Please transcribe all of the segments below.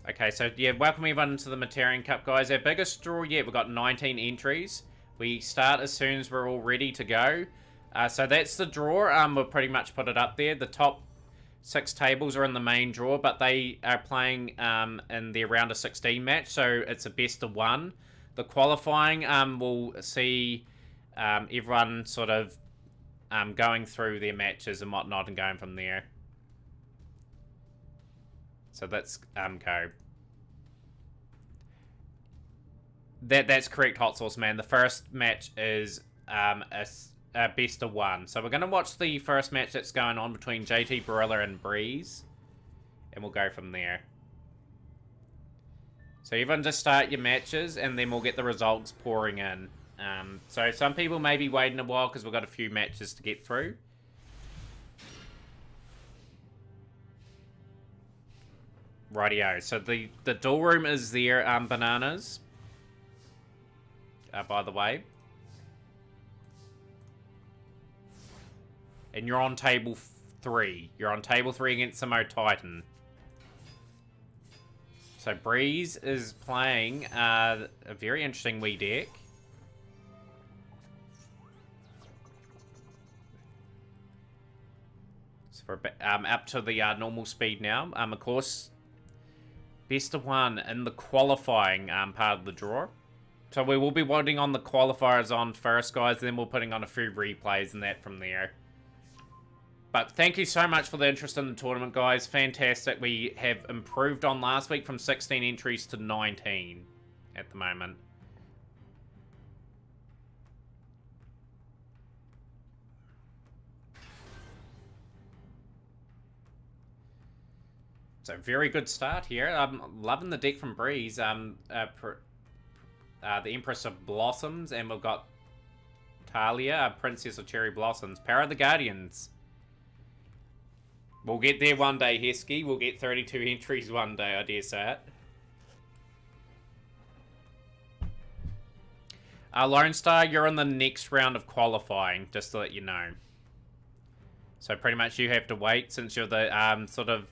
Okay, so yeah, welcome everyone to the Mataurian Cup, guys. Our biggest draw yet. We've got 19 entries. We start as soon as we're all ready to go. So that's the draw. We'll pretty much put it up there. The top 6 tables are in the main draw, but they are playing in their round of 16 match, so it's a best of 1. The qualifying will see everyone sort of going through their matches and whatnot and going from there. So let's go. That's correct, Hot Sauce Man. The first match is a best of 1. So we're going to watch the first match that's going on between JT Barilla and Breeze, and we'll go from there. So everyone just start your matches, and then we'll get the results pouring in. So some people may be waiting a while because we've got a few matches to get through. Rightio. So the duel room is there, Bananas. By the way. And you're on table 3. You're on table 3 against Samo Titan. So Breeze is playing a very interesting wee deck. So we're up to the normal speed now. Of course, best of 1 in the qualifying part of the draw. So we will be voting on the qualifiers on first, guys. Then we're putting on a few replays and that from there. But thank you so much for the interest in the tournament, guys. Fantastic. We have improved on last week from 16 entries to 19 at the moment. So very good start here. I'm loving the deck from Breeze. The Empress of Blossoms, and we've got Talia, Princess of Cherry Blossoms. Power of the Guardians. We'll get there one day, Hesky. We'll get 32 entries one day, I dare say it. Lone Star, you're in the next round of qualifying, just to let you know. So pretty much you have to wait since you're the sort of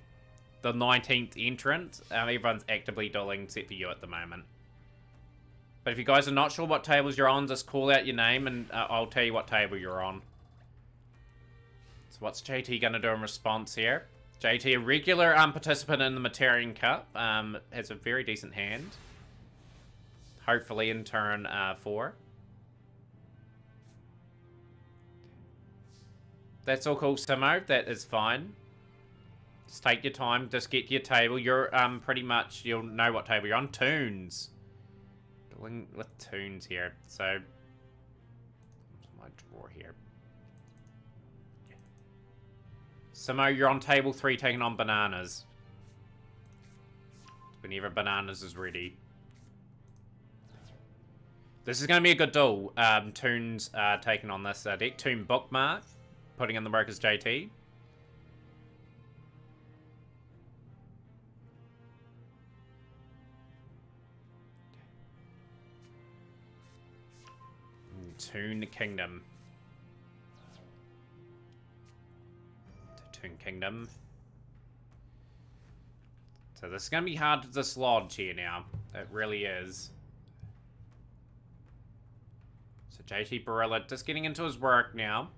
the 19th entrant. Everyone's actively dueling except for you at the moment. But if you guys are not sure what tables you're on, just call out your name and I'll tell you what table you're on. So what's JT going to do in response here? JT, a regular participant in the Mataurian Cup, has a very decent hand. Hopefully in turn 4. That's all cool, Simo. That is fine. Just take your time. Just get to your table. You're pretty much, you'll know what table you're on. Tunes. With tunes here. So, what's my drawer here? Samo, you're on table 3 taking on Bananas. Whenever Bananas is ready. This is going to be a good duel. Tunes taking on this deck. Toon Bookmark. Putting in the work as JT. Toon Kingdom. Toon Kingdom. So this is going to be hard to dislodge here now. It really is. So JT Barilla just getting into his work now.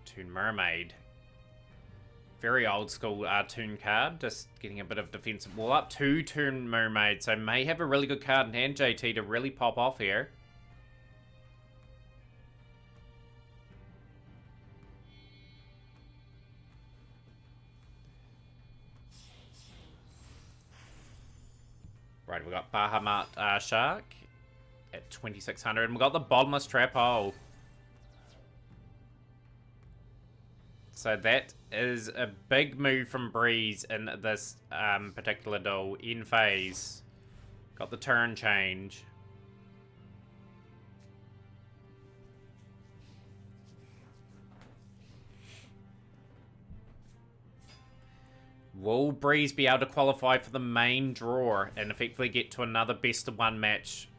Toon Mermaid. Very old school Toon card. Just getting a bit of defensive wall up. 2 Toon Mermaid. So may have a really good card in hand, JT, to really pop off here. Right, we've got Bahamut Shark at 2600. And we've got the Bottomless Trap Hole. So that is a big move from Breeze in this particular duel. In phase. Got the turn change. Will Breeze be able to qualify for the main draw and effectively get to another best-of-1 match?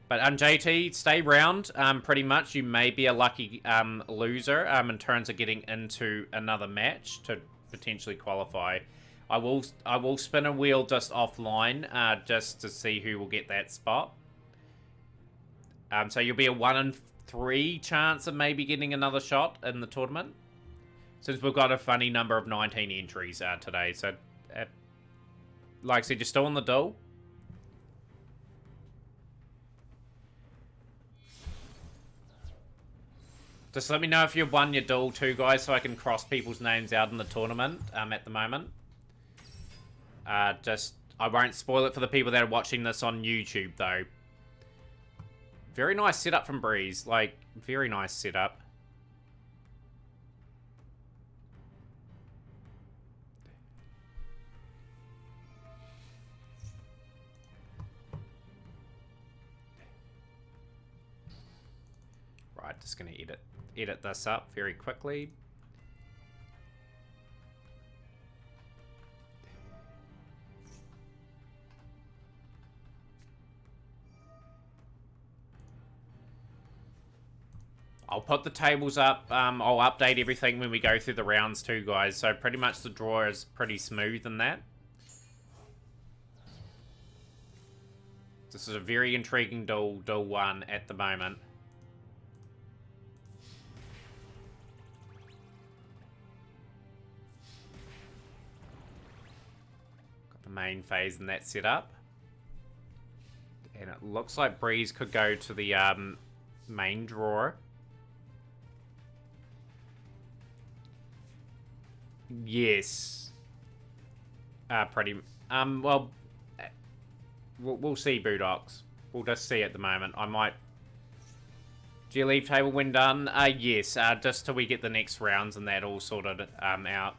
But JT, stay round. Pretty much, you may be a lucky loser in terms of getting into another match to potentially qualify. I will spin a wheel just offline just to see who will get that spot. So you'll be a 1 in 3 chance of maybe getting another shot in the tournament, since we've got a funny number of 19 entries today. So, like I said, you're still on the duel. Just let me know if you've won your duel too, guys, so I can cross people's names out in the tournament at the moment. I won't spoil it for the people that are watching this on YouTube, though. Very nice setup from Breeze. Like, very nice setup. Right, just going to edit this up very quickly. I'll put the tables up. I'll update everything when we go through the rounds too, guys. So pretty much the draw is pretty smooth in that. This is a very intriguing duel 1 at the moment. Got the main phase in that setup. And it looks like Breeze could go to the main draw. Yes. Well, we'll see, Budox. We'll just see at the moment. I might... Do you leave table when done? Yes, just till we get the next rounds and that all sorted out.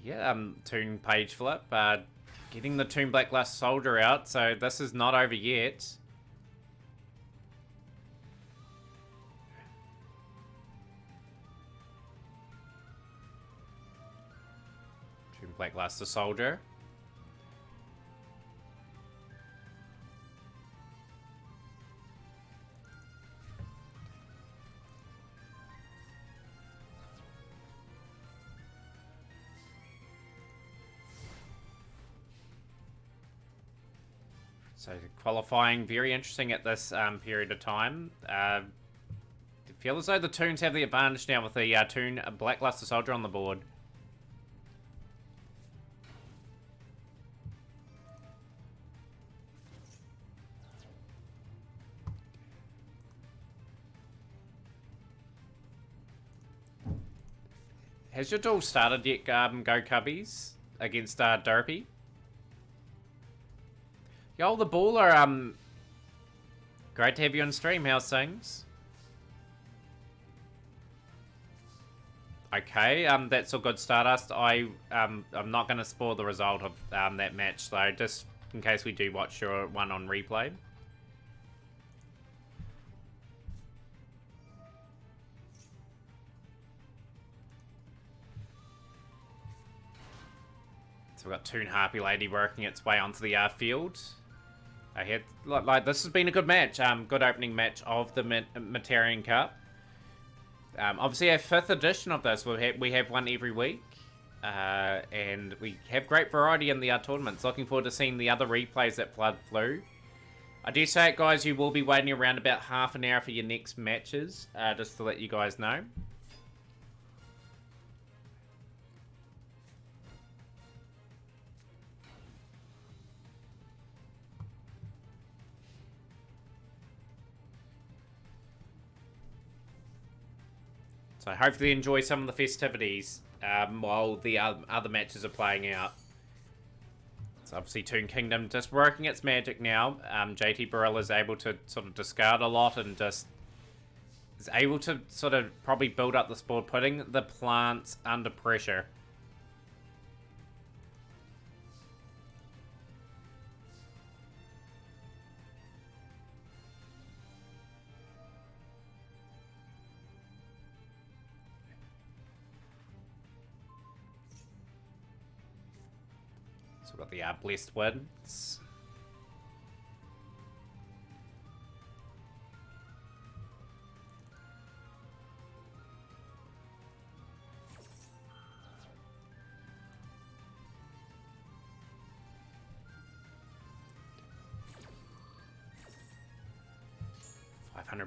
Yeah, Toon page flip. Getting the Toon Blacklust Soldier out, so this is not over yet. Blackluster Soldier. So qualifying, very interesting at this period of time. I feel as though the Toons have the advantage now with the Toon Blackluster Soldier on the board. Has your duel started yet, Go Cubbies, against Derpy? Yo, the Baller, great to have you on stream. How's things? Okay, that's a good Stardust. I'm not going to spoil the result of that match, though, just in case we do watch your one on replay. We've got Toon Harpy Lady working its way onto the field. This has been a good match. Good opening match of the Mataurian Cup. Obviously, our 5th edition of this. We have one every week. And we have great variety in the tournaments. Looking forward to seeing the other replays that Flood flew. I do say it, guys, you will be waiting around about half an hour for your next matches. Just to let you guys know. So hopefully enjoy some of the festivities while the other matches are playing out. So obviously Toon Kingdom just working its magic now. JT Barilla is able to sort of discard a lot and just is able to sort of probably build up this board, putting the plants under pressure. So we've got the Blessed Winds.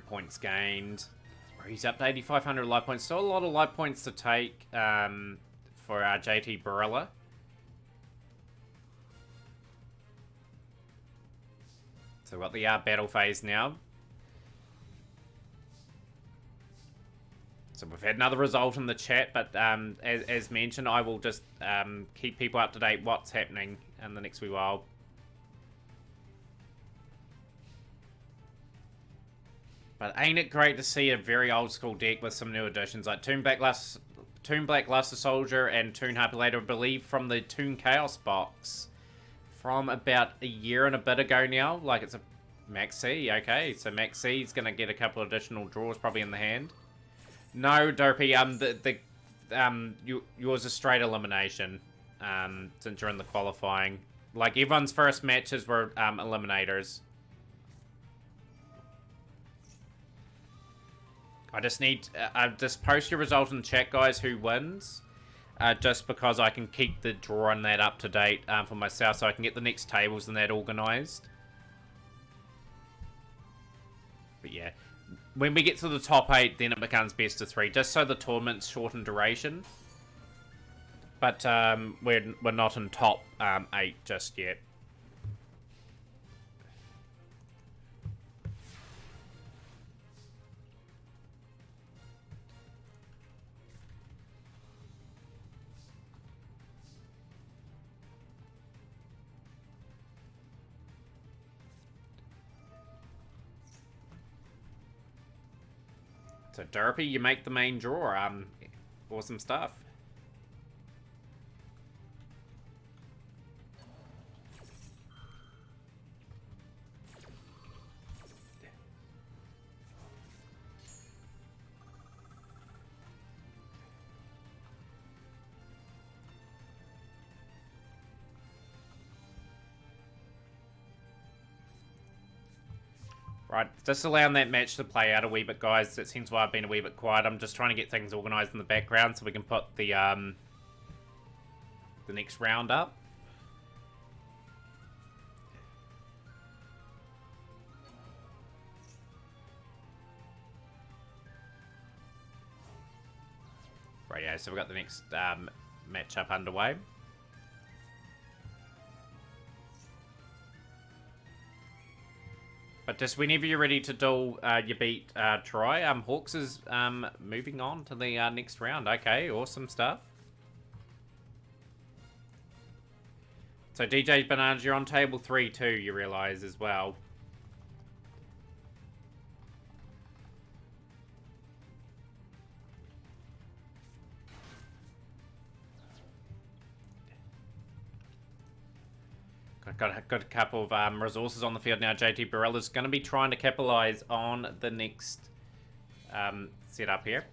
Points gained. He's up to 8,500 life points. Still a lot of life points to take for our JT Barilla. So we've got the battle phase now. So we've had another result in the chat, but as mentioned, I will just keep people up to date what's happening in the next wee while. But ain't it great to see a very old school deck with some new additions like Toon Black Luster Soldier and Toon Harpy Later, I believe from the Toon Chaos box from about a year and a bit ago now. Like it's a Maxi, okay, so Maxi's gonna get a couple additional draws probably in the hand. No, Dopey, yours is straight elimination since you're in the qualifying. Like everyone's first matches were eliminators. I just need... just post your result in the chat, guys, who wins. Just because I can keep the drawing that up to date for myself so I can get the next tables and that organised. But yeah, when we get to the top 8, then it becomes best of 3. Just so the tournament's short in duration. But we're not in top 8 just yet. So Derpy, you make the main draw. Awesome stuff. Right, just allowing that match to play out a wee bit, guys. That seems why I've been a wee bit quiet. I'm just trying to get things organised in the background so we can put the next round up. Right, yeah, so we've got the next matchup underway. But just whenever you're ready to duel, you beat Troy. Hawks is moving on to the next round. Okay, awesome stuff. So DJ Bananas, you're on table 3 too, you realise as well. Got a couple of resources on the field now. JT Barella's going to be trying to capitalise on the next setup here.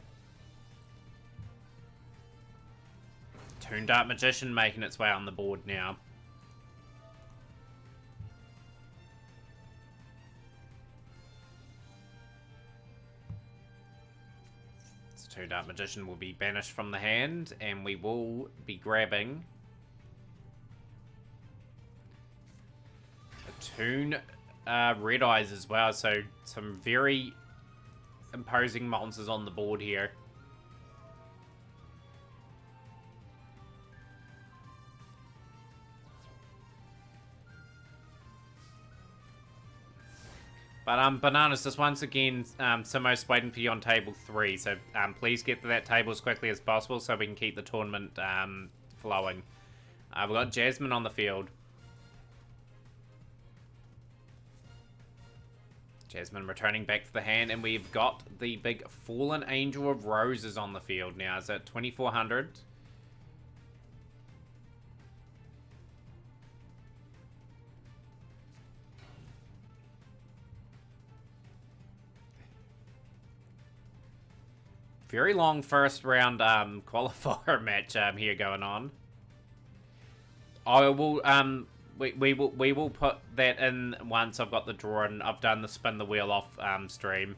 Toon Dark Magician making its way on the board now. So Toon Dark Magician will be banished from the hand, and we will be grabbing Toon Red Eyes as well, so some very imposing monsters on the board here. But Bananas, just once again, Simo's waiting for you on table 3, so please get to that table as quickly as possible so we can keep the tournament flowing. We've got Jasmine on the field. Jasmine returning back to the hand, and we've got the big Fallen Angel of Roses on the field now. Is that 2,400? Very long first round qualifier match here going on. I will, we will put that in once I've got the draw and I've done the spin the wheel off, stream.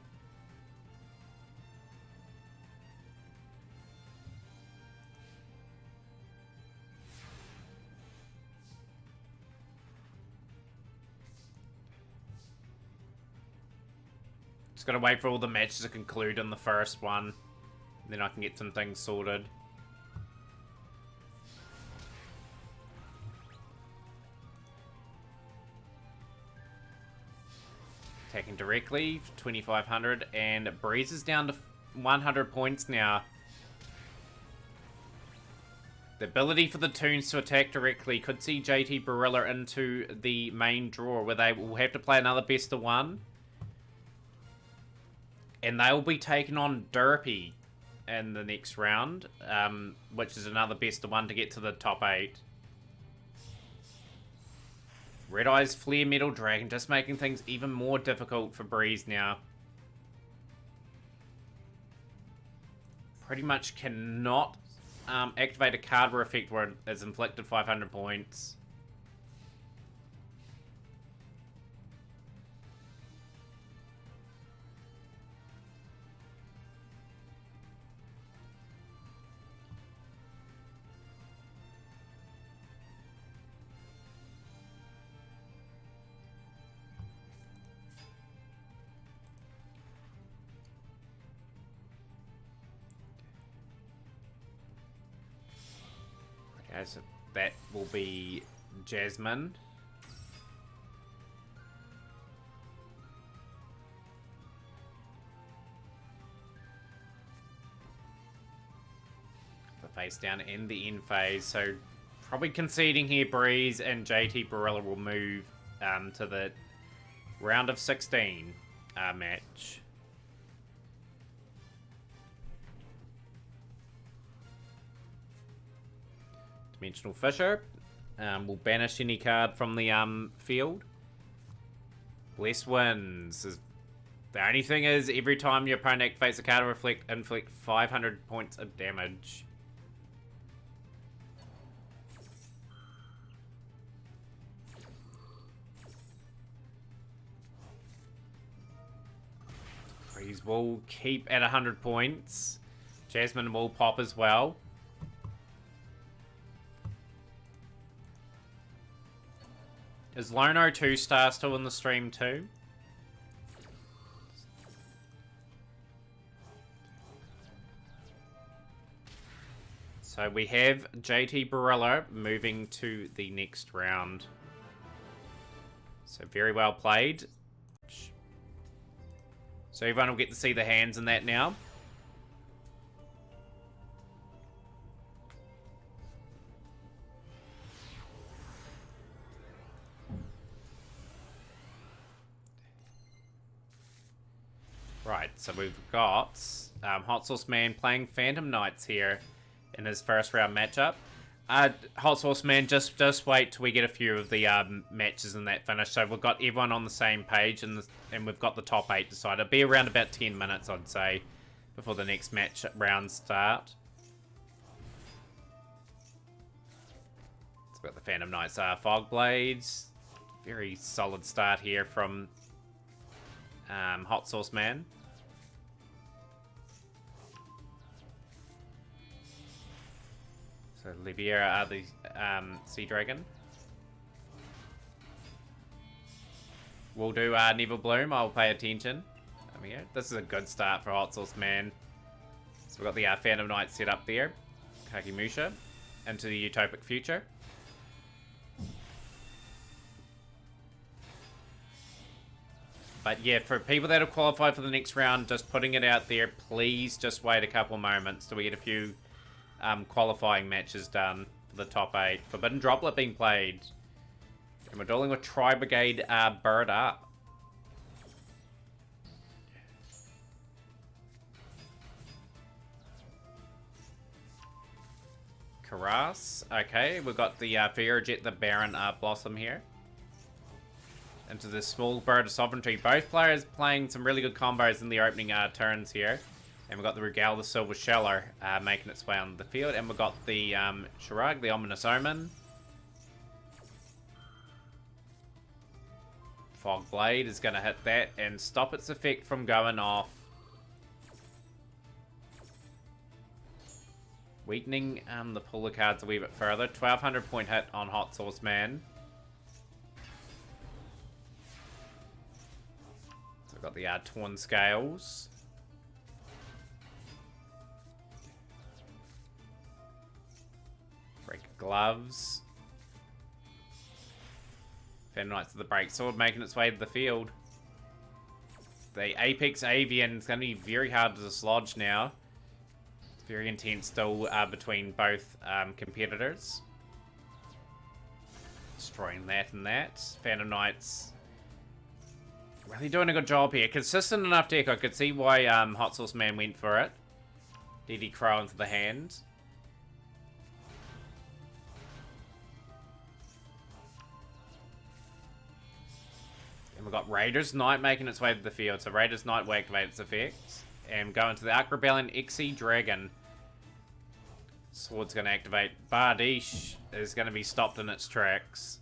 Just gotta wait for all the matches to conclude in the first one. Then I can get some things sorted. Attacking directly, 2,500, and Breeze is down to 100 points now. The ability for the Toons to attack directly could see JT Barilla into the main draw, where they will have to play another best of one. And they'll be taking on Derpy in the next round, which is another best of one to get to the top 8. Red Eyes Flare Metal Dragon, just making things even more difficult for Breeze now. Pretty much cannot activate a card where effect where it's inflicted 500 points. Okay, so that will be Jasmine. The face down in the end phase, so probably conceding here. Breeze and JT Barilla will move to the round of 16 match. Dimensional Fisher will banish any card from the field. Bless Winds. The only thing is, every time your opponent activates a card, inflict 500 points of damage. Breeze will keep at 100 points. Jasmine will pop as well. Is Lono 2-star still in the stream too? So we have JT Barilla moving to the next round. So very well played. So everyone will get to see the hands in that now. Right, so we've got Hot Sauce Man playing Phantom Knights here in his first round matchup. Hot Sauce Man, just wait till we get a few of the matches in that finish. So we've got everyone on the same page, and we've got the top 8 decided. It'll be around about 10 minutes, I'd say, before the next match rounds start. So we've got the Phantom Knights, Fog Blades. Very solid start here from Hot Sauce Man. So Liviera, the Sea Dragon. We'll do Neville Bloom. I'll pay attention. There we go. This is a good start for Hot Sauce Man. So we've got the Phantom Knight set up there. Kakimusha into the Utopic Future. But yeah, for people that have qualified for the next round, just putting it out there, please just wait a couple moments till we get a few qualifying matches done for the top 8. Forbidden Droplet being played. And we're dueling with Tri-Brigade Bird Up. Karas. Okay, we've got the Fearajet, the Baron Blossom here. Into the small Bird of Sovereignty. Both players playing some really good combos in the opening turns here. And we've got the Regal, the Silver Sheller, making its way on the field. And we've got the Shirag, the Ominous Omen. Fog Blade is going to hit that and stop its effect from going off. Weakening the puller cards a wee bit further. 1200 point hit on Hot Sauce Man. So I've got the Torn Scales. Break Gloves. Phantom Knights of the Breaksword making its way to the field. The Apex Avian is going to be very hard to dislodge now. It's very intense still between both competitors. Destroying that and that. Phantom Knights really doing a good job here. Consistent enough deck. I could see why Hot Sauce Man went for it. DD Crow into the hand. And we've got Raiders Knight making its way to the field. So Raiders Knight will activate its effects. And go into the Ark Rebellion Xe Dragon. Sword's going to activate. Bardiche is going to be stopped in its tracks.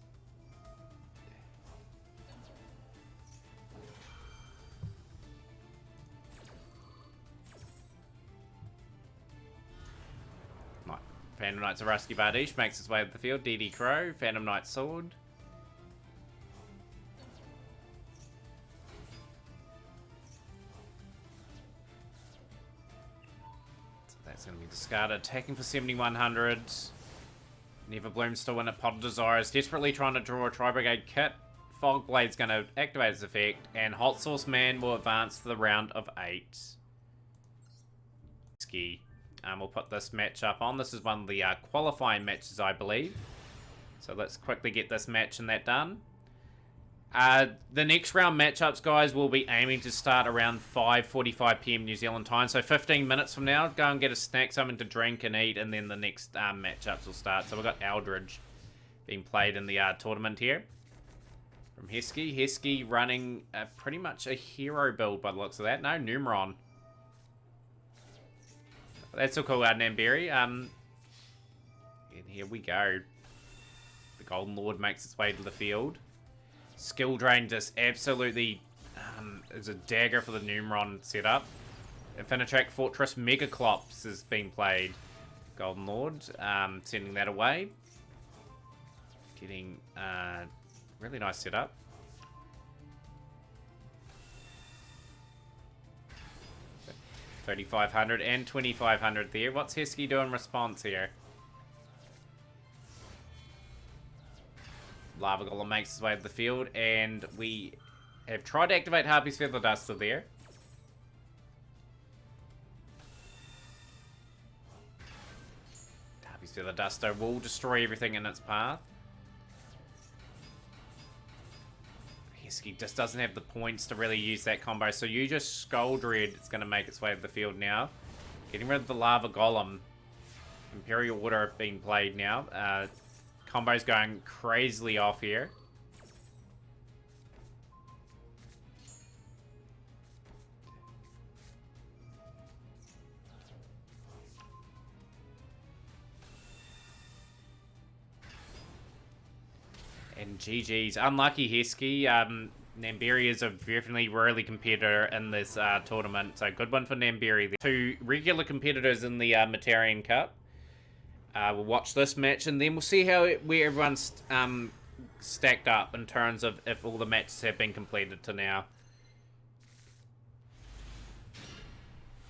Phantom Knight's a Rusty Bardiche makes its way to the field. DD Crow, Phantom Knight Sword. So that's going to be discarded. Attacking for 7100. Neverbloom still in it. Pot of Desires. Desperately trying to draw a Tri-Brigade kit. Fog Blade's going to activate its effect. And Hot Sauce Man will advance to the round of 8. Ski. We'll put this match up on. This is one of the qualifying matches, I believe. So let's quickly get this match and that done. The next round matchups, guys, will be aiming to start around 5:45 PM New Zealand time. So 15 minutes from now, go and get a snack, something to drink and eat, and then the next matchups will start. So we've got Eldridge being played in the tournament here. From Heskey. Heskey running pretty much a hero build by the looks of that. No, Numeron. That's still cool, Namberi. And here we go. The Golden Lord makes its way to the field. Skill Drain just absolutely is a dagger for the Numeron setup. Infinitrack Fortress Megaclops is being played. Golden Lord, sending that away. Getting really nice setup. 3,500 and 2,500 there. What's Heskey doing in response here? Lava Golem makes his way to the field, and we have tried to activate Harpy's Feather Duster there. Harpy's Feather Duster will destroy everything in its path. Heskey just doesn't have the points to really use that combo, so you just Skull Dread. It's going to make its way to the field now. Getting rid of the Lava Golem. Imperial Order being played now. Combo's going crazily off here. And GG's. Unlucky Heskey. Namberi is a definitely really competitor in this tournament. So good one for Namberi. Two regular competitors in the Mataurian Cup. We'll watch this match and then we'll see where everyone's stacked up in terms of if all the matches have been completed to now.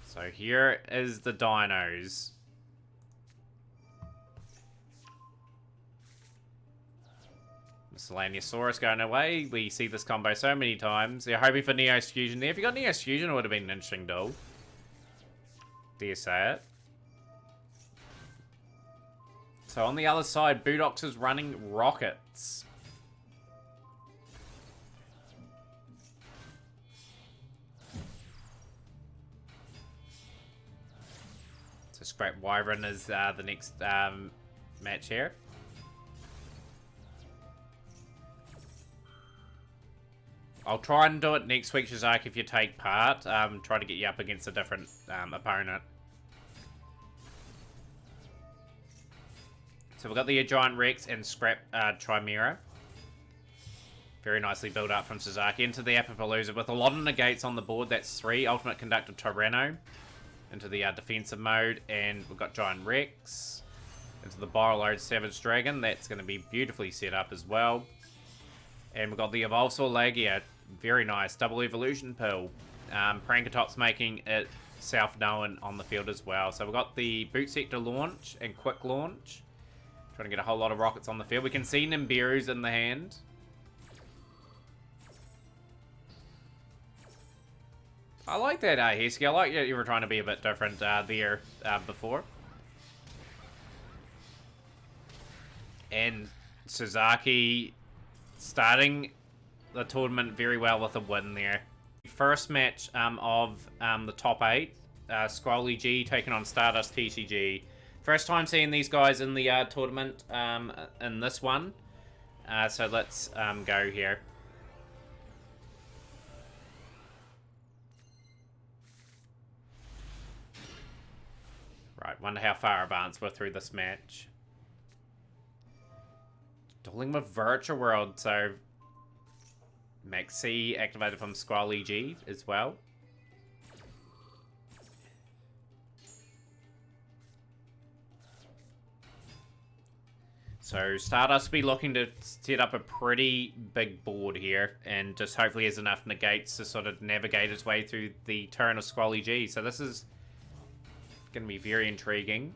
So here is the dinos. Miscellaneousaurus going away. We see this combo so many times. They're hoping for Neos Fusion there. If you got Neos Fusion, it would have been an interesting duel. Dare say it. So on the other side, Budox is running rockets. So Scrap Wyvern is the next match here. I'll try and do it next week, Shazak, if you take part. Try to get you up against a different opponent. So we've got the Giant Rex and Scrap Chimera. Very nicely built up from Suzaki into the Apapalooza with a lot of negates on the board. That's 3. Ultimate Conductor Tyranno into the defensive mode. And we've got Giant Rex into the Borrowload Savage Dragon. That's going to be beautifully set up as well. And we've got the Evolsaur Lagia. Very nice. Double Evolution Pill. Prankatop's making it self-known on the field as well. So we've got the Boot Sector launch and Quick Launch. Trying to get a whole lot of rockets on the field. We can see Nimbiru's in the hand. I like that, Hesky. I like that you were trying to be a bit different there before. And Suzaki starting the tournament very well with a win there. First match of the top 8. Squally G taking on Stardust TCG. First time seeing these guys in the tournament in this one. So let's go here. Right, wonder how far advanced we're through this match. Dueling with Virtual World, so Maxi activated from Squally G as well. So Stardust will be looking to set up a pretty big board here, and just hopefully has enough negates to sort of navigate his way through the turn of Squally G. So this is going to be very intriguing.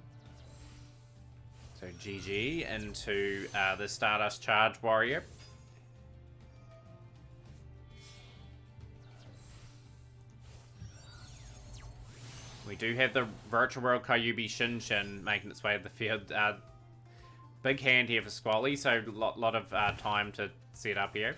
So GG into the Stardust Charge Warrior. We do have the Virtual World Kyubi Shinshin making its way to the field. Big hand here for Squally, so a lot of time to set up here.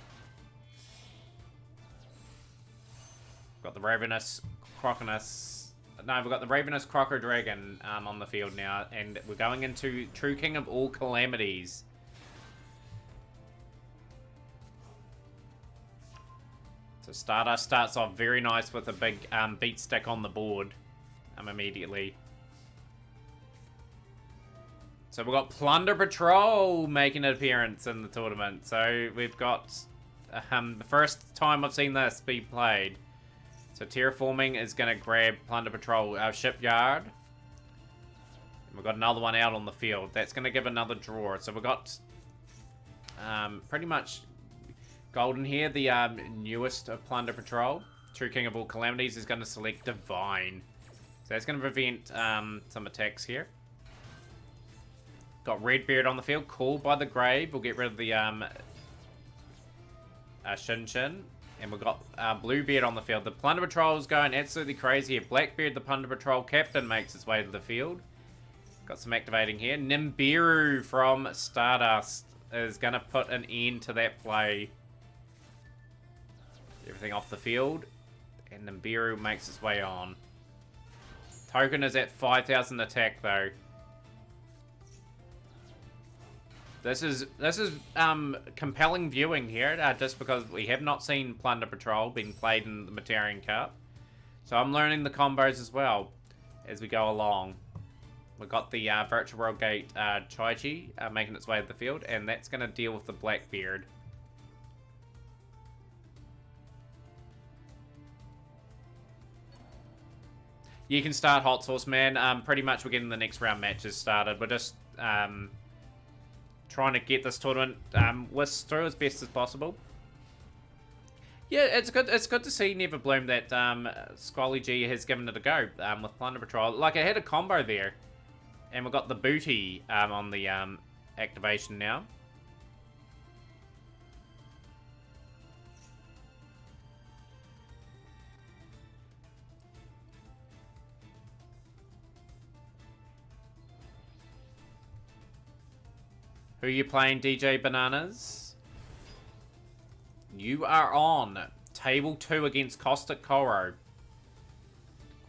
Got the Ravenous Croconus. No, we've got the Ravenous Croco Dragon on the field now, and we're going into True King of all calamities. So Stardust starts off very nice with a big beat stick on the board immediately. So we've got Plunder Patrol making an appearance in the tournament. So we've got the first time I've seen this be played. So Terraforming is going to grab Plunder Patrol Shipyard. And we've got another one out on the field. That's going to give another draw. So we've got pretty much Golden here, the newest of Plunder Patrol. True King of all calamities is going to select Divine. So that's going to prevent some attacks here. Got Redbeard on the field, called by the Grave. We'll get rid of the Shinshin. And we've got Bluebeard on the field. The Plunder Patrol is going absolutely crazy here. Blackbeard, the Plunder Patrol captain, makes its way to the field. Got some activating here. Nimbiru from Stardust is going to put an end to that play. Everything off the field. And Nimbiru makes its way on. Token is at 5,000 attack though. This is compelling viewing here, just because we have not seen Plunder Patrol being played in the Mataurian Cup. So I'm learning the combos as well as we go along. We've got the Virtual World Gate Chaichi making its way to the field, and that's going to deal with the Blackbeard. You can start Hot Sauce, man. Pretty much we're getting the next round matches started. We're just trying to get this tournament whisked through as best as possible. Yeah, it's good. It's good to see Never Bloom that Squally G has given it a go with Plunder Patrol. Like, it had a combo there, and we've got the booty on the activation now. Who are you playing, DJ Bananas? You are on table 2 against Caustic Koro.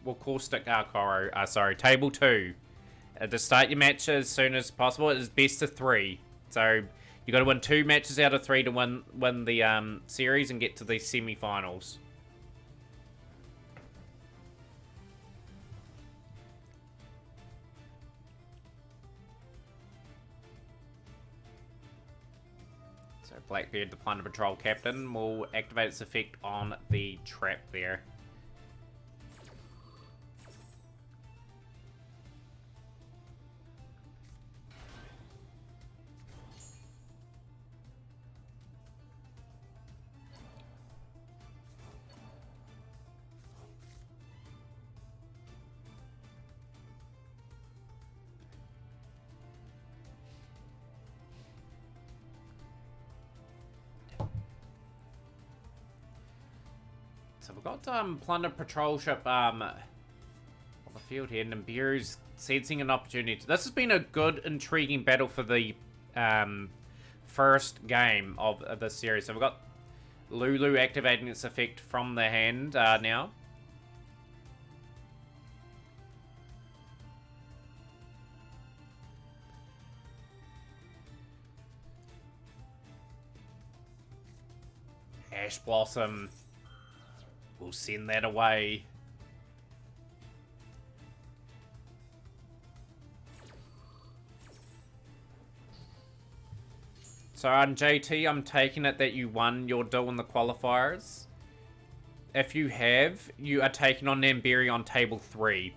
Well, Caustic Koro. Sorry, table 2. To start your match as soon as possible, it is best of 3. So you got to win 2 matches out of 3 to win the series and get to the semi-finals. So Blackbeard, the Plunder Patrol Captain, will activate its effect on the trap there. So we've got Plunder Patrol Ship on the field here. Nibiru's sensing an opportunity. This has been a good, intriguing battle for the first game of this series. So we've got Lulu activating its effect from the hand now. Ash Blossom. We'll send that away. So on JT, I'm taking it that you won your duel in the qualifiers. If you have, you are taking on Namberi on table 3.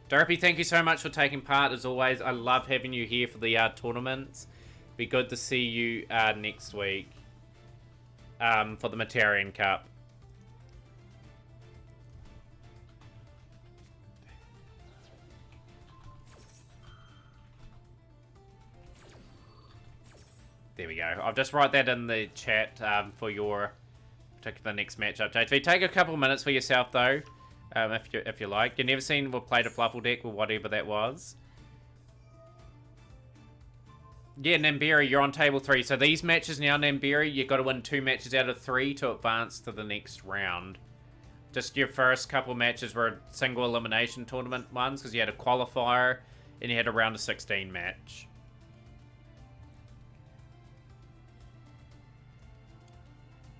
Dopey, thank you so much for taking part as always. I love having you here for the tournaments. Be good to see you next week for the Mataurian Cup. There we go. I'll just write that in the chat for your particular next matchup, JTV. Take a couple minutes for yourself, though, if you like. You've never seen or played a Fluffle deck or whatever that was. Yeah, Namberi, you're on table 3. So these matches now, Namberi, you've got to win 2 matches out of 3 to advance to the next round. Just your first couple matches were single elimination tournament ones because you had a qualifier and you had a round of 16 match.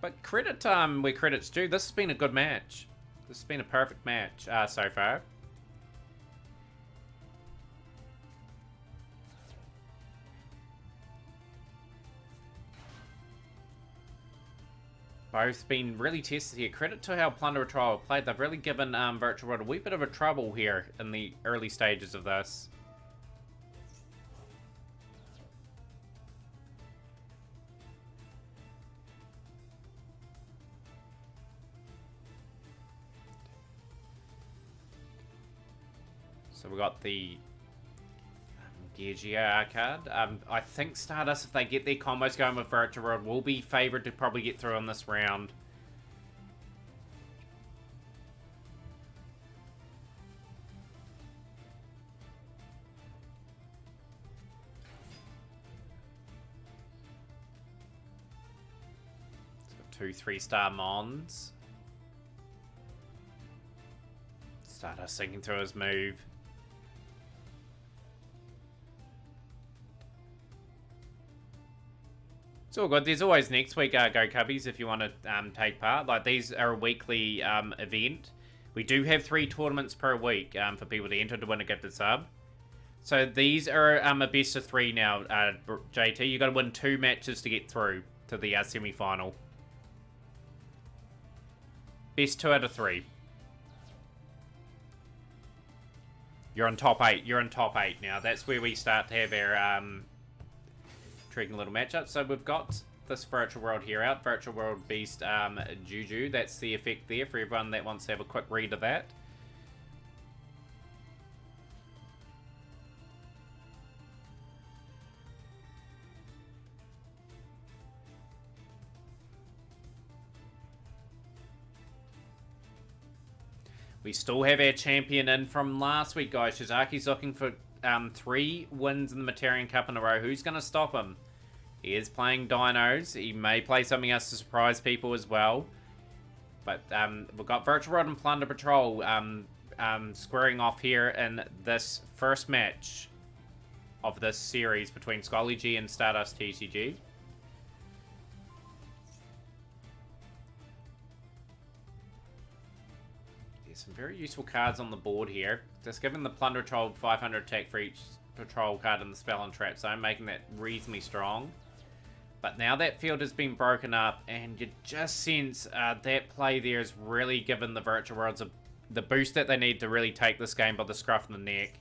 But credit where credit's due. This has been a good match. This has been a perfect match so far. Both been really tested here. Credit to how Plunder Patrol played. They've really given Virtual World a wee bit of a trouble here in the early stages of this. So we got the Gear GR card. I think Stardust, if they get their combos going with Virtual World, will be favoured to probably get through on this round. So 2 3-star Mons. Stardust sinking through his move. It's all good. There's always next week, Go Cubbies, if you want to take part. Like, these are a weekly event. We do have 3 tournaments per week for people to enter to win a gifted sub. So these are a best of 3 now, JT. You've got to win 2 matches to get through to the semi-final. Best 2 out of 3. You're on top 8. You're in top 8 now. That's where we start to have our intriguing little matchup. So we've got this Virtual World here out. Virtual World Beast Juju. That's the effect there for everyone that wants to have a quick read of that. We still have our champion in from last week, guys. Shizaki's looking for 3 wins in the Mataurian Cup in a row. Who's going to stop him? He is playing Dinos. He may play something else to surprise people as well. But we've got Virtual World and Plunder Patrol squaring off here in this first match of this series between Scully G and Stardust TCG. There's some very useful cards on the board here. Just giving the Plunder Patrol 500 attack for each patrol card in the spell and trap zone, making that reasonably strong. But now that field has been broken up, and you just sense that play there has really given the Virtual Worlds the boost that they need to really take this game by the scruff of the neck.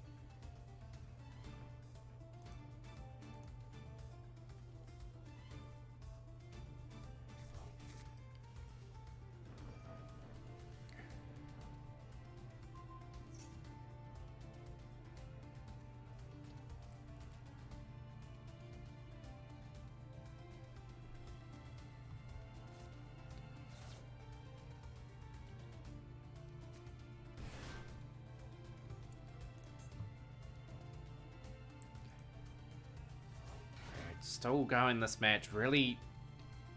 Still going this match. Really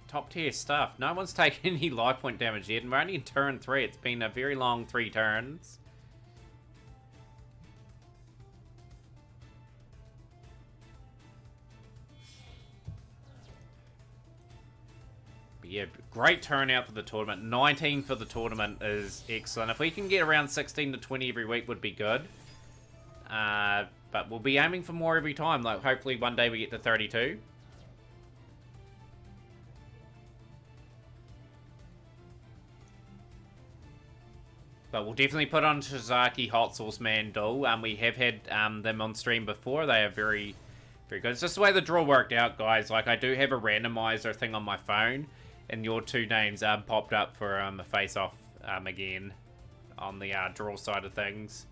top tier stuff. No one's taken any life point damage yet, and we're only in turn 3. It's been a very long 3 turns. But yeah, great turnout for the tournament. 19 for the tournament is excellent. If we can get around 16 to 20 every week would be good. But we'll be aiming for more every time. Like, hopefully one day we get to 32. But we'll definitely put on Shizaki Hot Sauce Man Duel. We have had them on stream before. They are very, very good. It's just the way the draw worked out, guys. Like, I do have a randomizer thing on my phone, and your 2 names popped up for a face-off again on the draw side of things.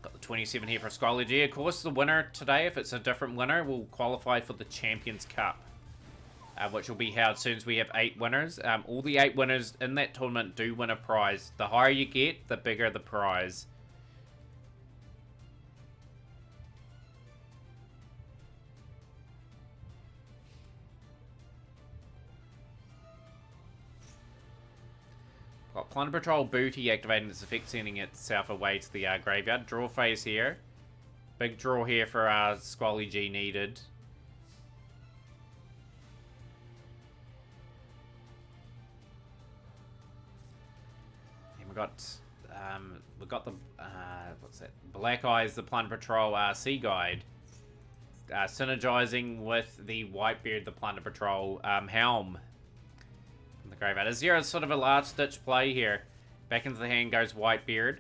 Got the 27 here for Astrology. Of course, the winner today, if it's a different winner, will qualify for the Champions Cup. Which will be held as soon as we have 8 winners. All the 8 winners in that tournament do win a prize. The higher you get, the bigger the prize. Got Plunder Patrol Booty activating its effect, sending itself away to the graveyard. Draw phase here. Big draw here for Squally G needed. We've got the what's that? Black Eyes, the Plunder Patrol Sea Guide, synergizing with the Whitebeard, the Plunder Patrol Helm from the graveyard. Is there sort of a large ditch play here? Back into the hand goes Whitebeard.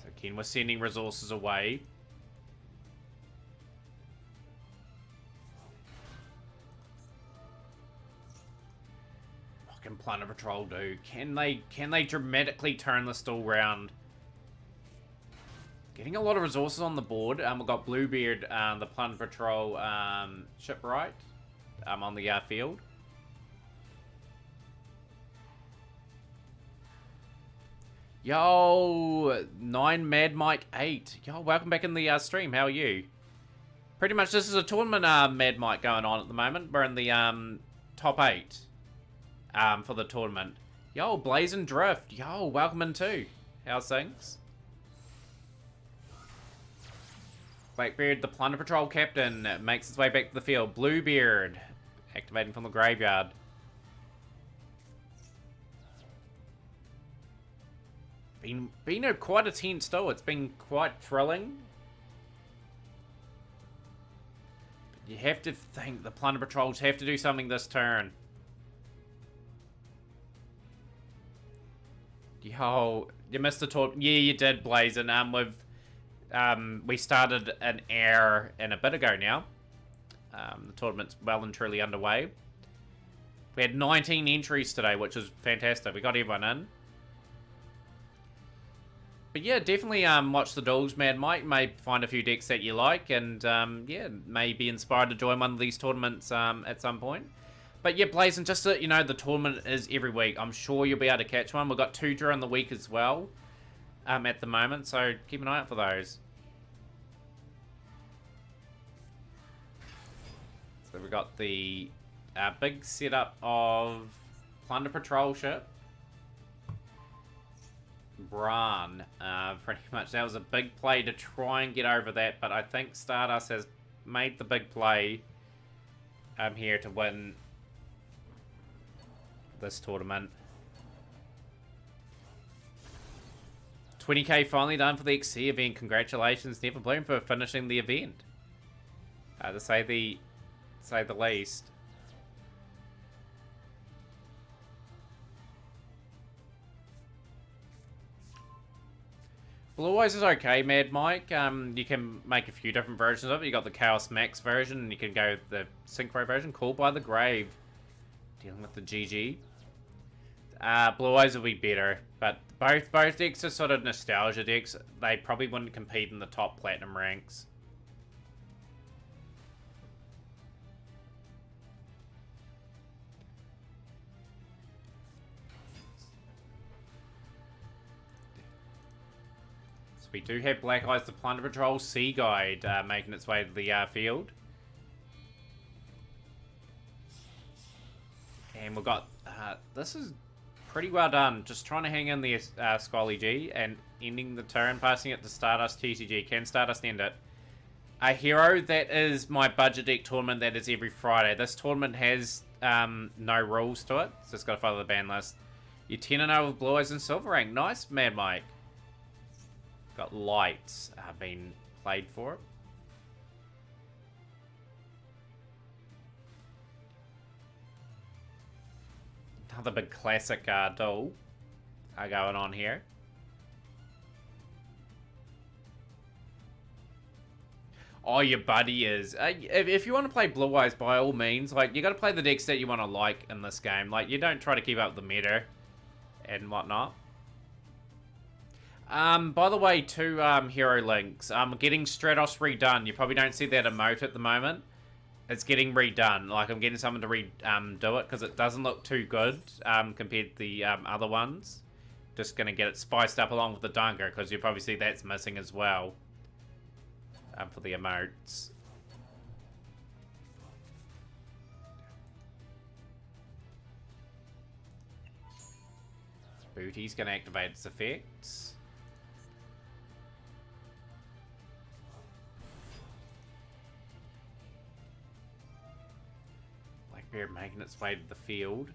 So Ken was sending resources away. Can Plunder Patrol do? Can they dramatically turn this all round? Getting a lot of resources on the board. We've got Bluebeard, the Plunder Patrol Shipwright on the field. Yo, 9 Mad Mike 8. Yo, welcome back in the stream. How are you? Pretty much this is a tournament Mad Mike going on at the moment. We're in the top 8. For the tournament. Yo, Blazing Drift. Yo, welcome in too. How's things? Blackbeard, the Plunder Patrol captain, makes his way back to the field. Bluebeard, activating from the graveyard. Been quite a tense though. It's been quite thrilling. But you have to think the Plunder Patrols have to do something this turn. Yo, you missed the talk. Yeah, you did, Blazin. We started an hour and a bit ago now. The tournament's well and truly underway. We had 19 entries today, which is fantastic. We got everyone in. But yeah, definitely watch the duels, Mad Mike. May find a few decks that you like, and yeah, may be inspired to join one of these tournaments at some point. But yeah, Blazing, just so you know, the tournament is every week. I'm sure you'll be able to catch one. We've got 2 during the week as well at the moment, so keep an eye out for those. So we've got the big setup of Plunder Patrol ship. Bran, pretty much. That was a big play to try and get over that, but I think Stardust has made the big play here to win this tournament. 20k finally done for the XC event. Congratulations, Never Bloom, for finishing the event. To say the least. Blue Eyes is okay, Mad Mike. You can make a few different versions of it. You got the Chaos Max version, and you can go the Synchro version. Called by the Grave. Dealing with the GG. Blue Eyes will be better, but both decks are sort of nostalgia decks. They probably wouldn't compete in the top platinum ranks. So we do have Black Eyes, the Plunder Patrol Sea Guide, making its way to the field. And we've got, this is pretty well done. Just trying to hang in the Scully G and ending the turn, passing it to Stardust TCG. Can Stardust end it? A hero that is my budget deck tournament that is every Friday. This tournament has no rules to it, so it's got to follow the ban list. You're 10-0 with Blue Eyes and Silver Rank. Nice, Mad Mike. Got lights being played for it. Another big classic duel going on here. Oh, your buddy is. If you want to play Blue Eyes, by all means, like, you got to play the decks that you want to like in this game. Like, you don't try to keep up the meta and whatnot. By the way, two hero links. Getting Stratos redone. You probably don't see that emote at the moment. It's getting redone. Like, I'm getting someone to do it because it doesn't look too good compared to the other ones. Just going to get it spiced up along with the Dunker because you probably see that's missing as well for the emotes. Booty's going to activate its effects. Blackbeard making its way to the field.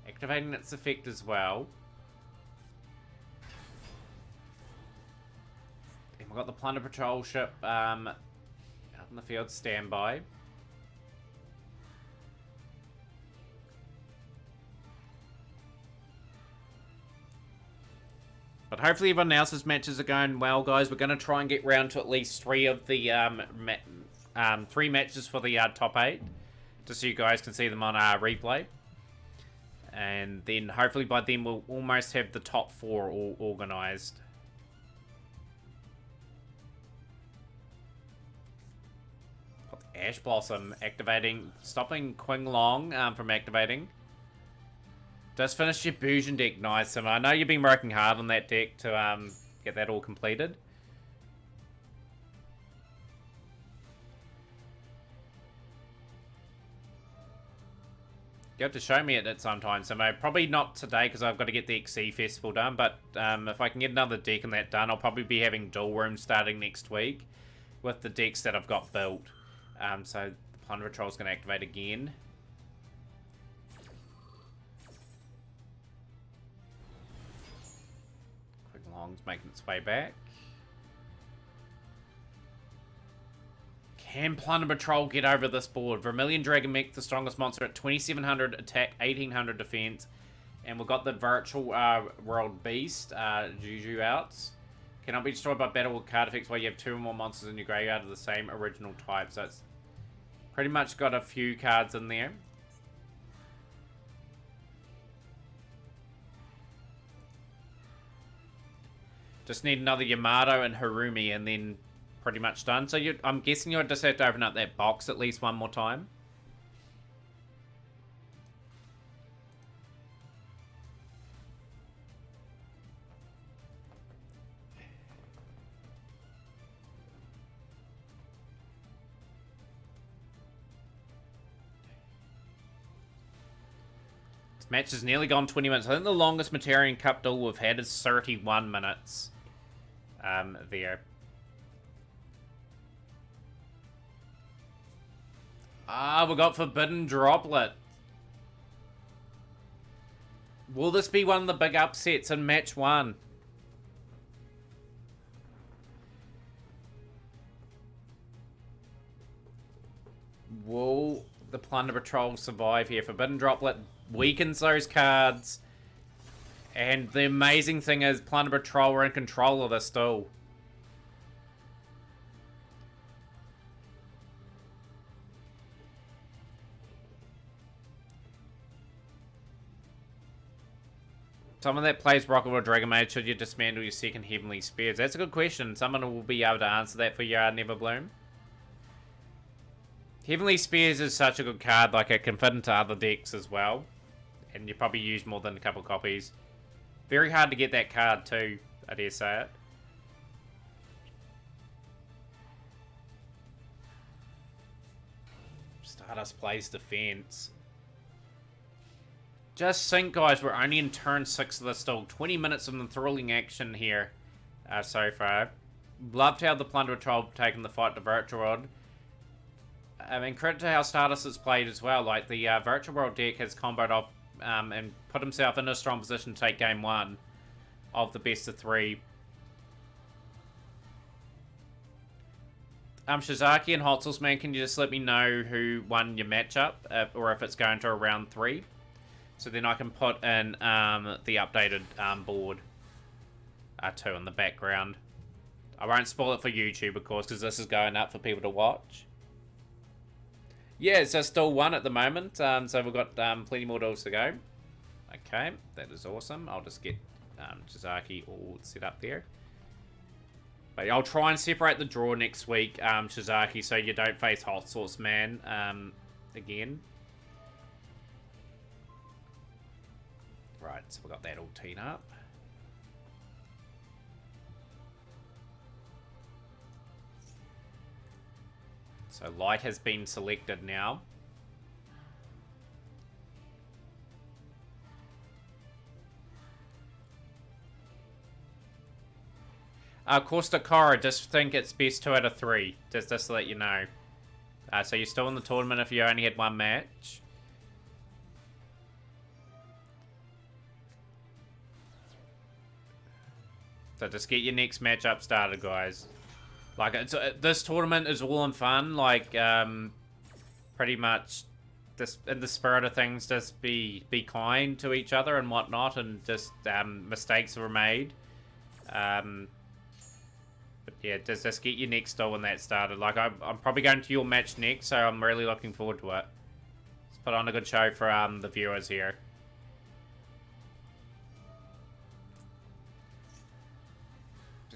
Activating its effect as well. And we've got the Plunder Patrol ship out in the field standby. But hopefully everyone else's matches are going well, guys. We're going to try and get round to at least 3 of the 3 matches for the top 8, just so you guys can see them on replay. And then hopefully by then we'll almost have the top 4 all organised. Ash Blossom activating, stopping Qing Long from activating. Just finished your Fusion deck, nice. And I know you've been working hard on that deck to get that all completed. You have to show me it at some time, so probably not today because I've got to get the XC Festival done, but if I can get another deck and that done, I'll probably be having Duel Room starting next week with the decks that I've got built. So the Plunder Patrol is going to activate again. Quick Long's making its way back. Can Plunder Patrol get over this board? Vermilion Dragon Mech, the strongest monster at 2700 attack, 1800 defense. And we've got the Virtual World Beast, Juju outs. Cannot be destroyed by battle with card effects while you have 2 or more monsters in your graveyard of the same original type. So it's pretty much got a few cards in there. Just need another Yamato and Harumi and then pretty much done. So I'm guessing you'll just have to open up that box at least one more time. This match has nearly gone 20 minutes. I think the longest Mataurian Cup duel we've had is 31 minutes. There. We got Forbidden Droplet. Will this be one of the big upsets in match 1? Will the Plunder Patrol survive here? Forbidden Droplet weakens those cards. And the amazing thing is, Plunder Patrol are in control of this still. Someone that plays Rocket or Dragon Maid, should you dismantle your second Heavenly Spears? That's a good question. Someone will be able to answer that for you, Neverbloom. Heavenly Spears is such a good card, like it can fit into other decks as well. And you probably use more than a couple copies. Very hard to get that card too, I dare say it. Stardust plays defense. Just think, guys, we're only in turn 6 of this still. 20 minutes of enthralling action here so far. Loved how the Plunder Patrol taken the fight to Virtual World. I mean, credit to how Stardust has played as well. Like, the Virtual World deck has comboed off and put himself in a strong position to take game 1 of the best of 3. Shizaki and Hotzel's man, can you just let me know who won your matchup, or if it's going to a round 3? So then I can put in the updated board too in the background. I won't spoil it for YouTube, of course, because this is going up for people to watch. Yeah, it's just still 1 at the moment, so we've got plenty more duels to go. Okay, that is awesome. I'll just get Shizaki all set up there. But I'll try and separate the draw next week, Shizaki, so you don't face Hot Sauce Man again. Right, so we've got that all teed up. So light has been selected now. Costa Cora, just think it's best 2 out of 3. Just to let you know. So you're still in the tournament if you only had 1 match. So just get your next matchup started, guys. Like, this tournament is all in fun. Like, pretty much, this in the spirit of things, just be kind to each other and whatnot, and just mistakes were made. But yeah, just get your next duel when that started. Like, I'm probably going to your match next, so I'm really looking forward to it. Let's put on a good show for the viewers here.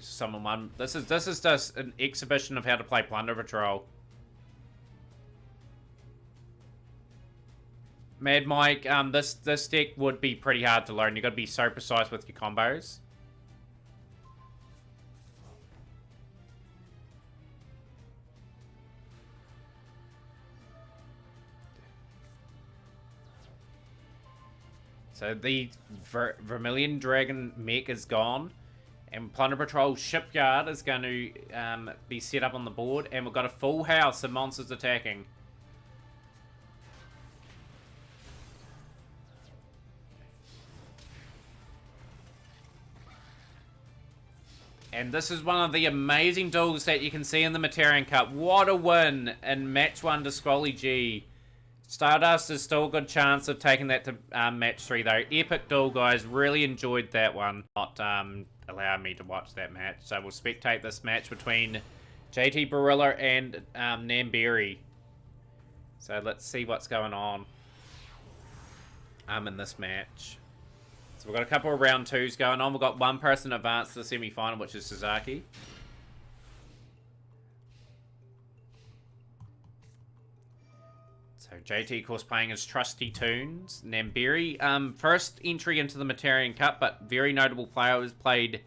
Someone, this is just an exhibition of how to play Plunder Patrol. Mad Mike, this deck would be pretty hard to learn. You've got to be so precise with your combos. So the Vermilion Dragon mech is gone. And Plunder Patrol Shipyard is going to be set up on the board. And we've got a full house of monsters attacking. And this is one of the amazing duels that you can see in the Mataurian Cup. What a win in match 1 to Squally G. Stardust is still a good chance of taking that to match 3 though. Epic duel, guys. Really enjoyed that one. Not allowed me to watch that match. So we'll spectate this match between JT Barilla and Namberi. So let's see what's going on in this match. So we've got a couple of round 2s going on. We've got one person advanced to the semi-final, which is Suzaki. So JT, of course, playing his trusty tunes. Namberi, first entry into the Mataurian Cup, but very notable player. Has played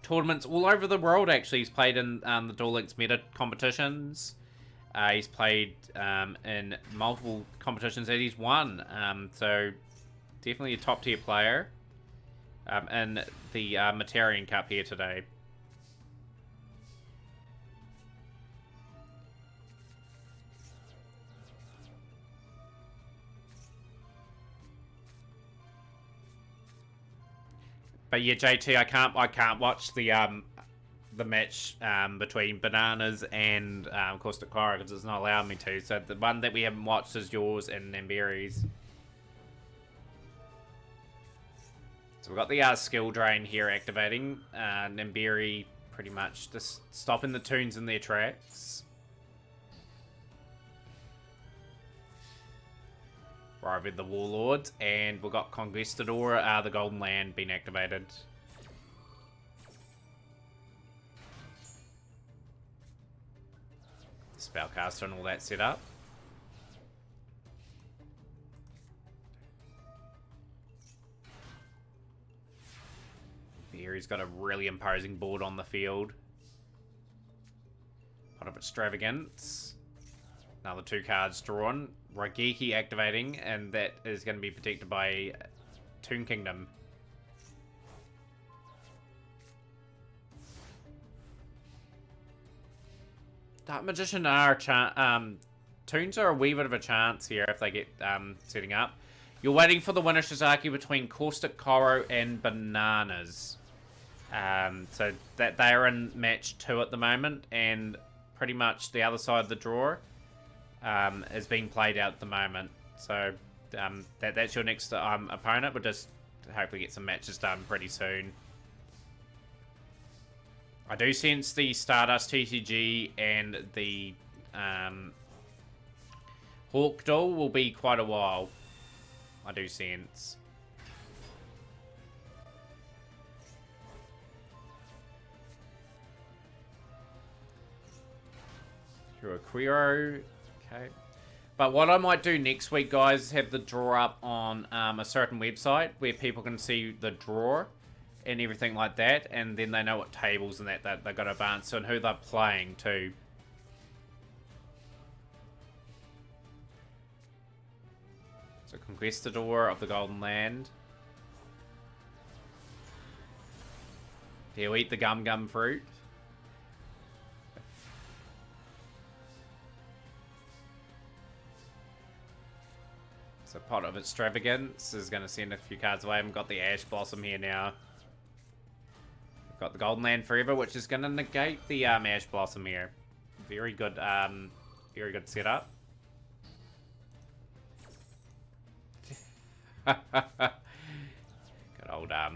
tournaments all over the world, actually. He's played in the Duel Links meta competitions. He's played in multiple competitions that he's won. So definitely a top-tier player in the Mataurian Cup here today. But yeah, JT, I can't watch the match between Bananas and Caustic Cora because it's not allowing me to. So the one that we haven't watched is yours and Namberi's. So we've got the skill drain here activating. Namberi pretty much just stopping the tunes in their tracks. We're over the Warlords, and we've got Conquistador, the Golden Land, being activated. Spellcaster and all that set up. Here he's got a really imposing board on the field. Pot of Extravagance. Another 2 cards drawn. Raigeki activating, and that is going to be protected by Toon Kingdom. Dark Magician are Toons are a wee bit of a chance here if they get setting up. You're waiting for the winner Shizaki between Caustic Coro and Bananas. So that they are in match 2 at the moment, and pretty much the other side of the draw is being played out at the moment. So that's your next opponent. We'll just hopefully get some matches done pretty soon. I do sense the Stardust TCG and the Hawk Duel will be quite a while. I do sense. Through a Quiro. Okay. But what I might do next week, guys, is have the draw up on a certain website where people can see the draw and everything like that, and then they know what tables and that they've got to advance to and who they're playing too. So Conquistador of the Golden Land. He'll eat the gum fruit. So Pot of Extravagance is going to send a few cards away. I've got the Ash Blossom here now. We've got the Golden Land Forever, which is going to negate the Ash Blossom here. Very good setup. Good old I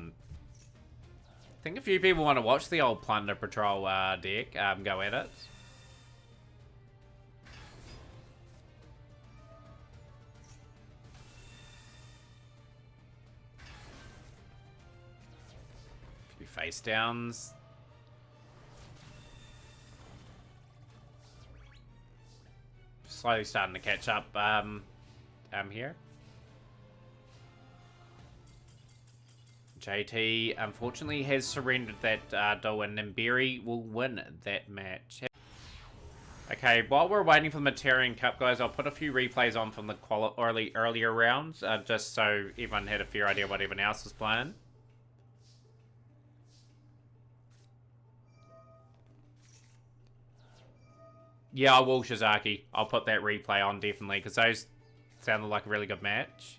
think a few people want to watch the old Plunder Patrol deck. Go at it. A few face downs. Slowly starting to catch up here. JT, unfortunately, has surrendered that Duel, and Namberi will win that match. Okay, while we're waiting for the Mataurian Cup, guys, I'll put a few replays on from the earlier rounds, just so everyone had a fair idea what everyone else was playing. Yeah, I will, Shizaki. I'll put that replay on, definitely, because those sounded like a really good match.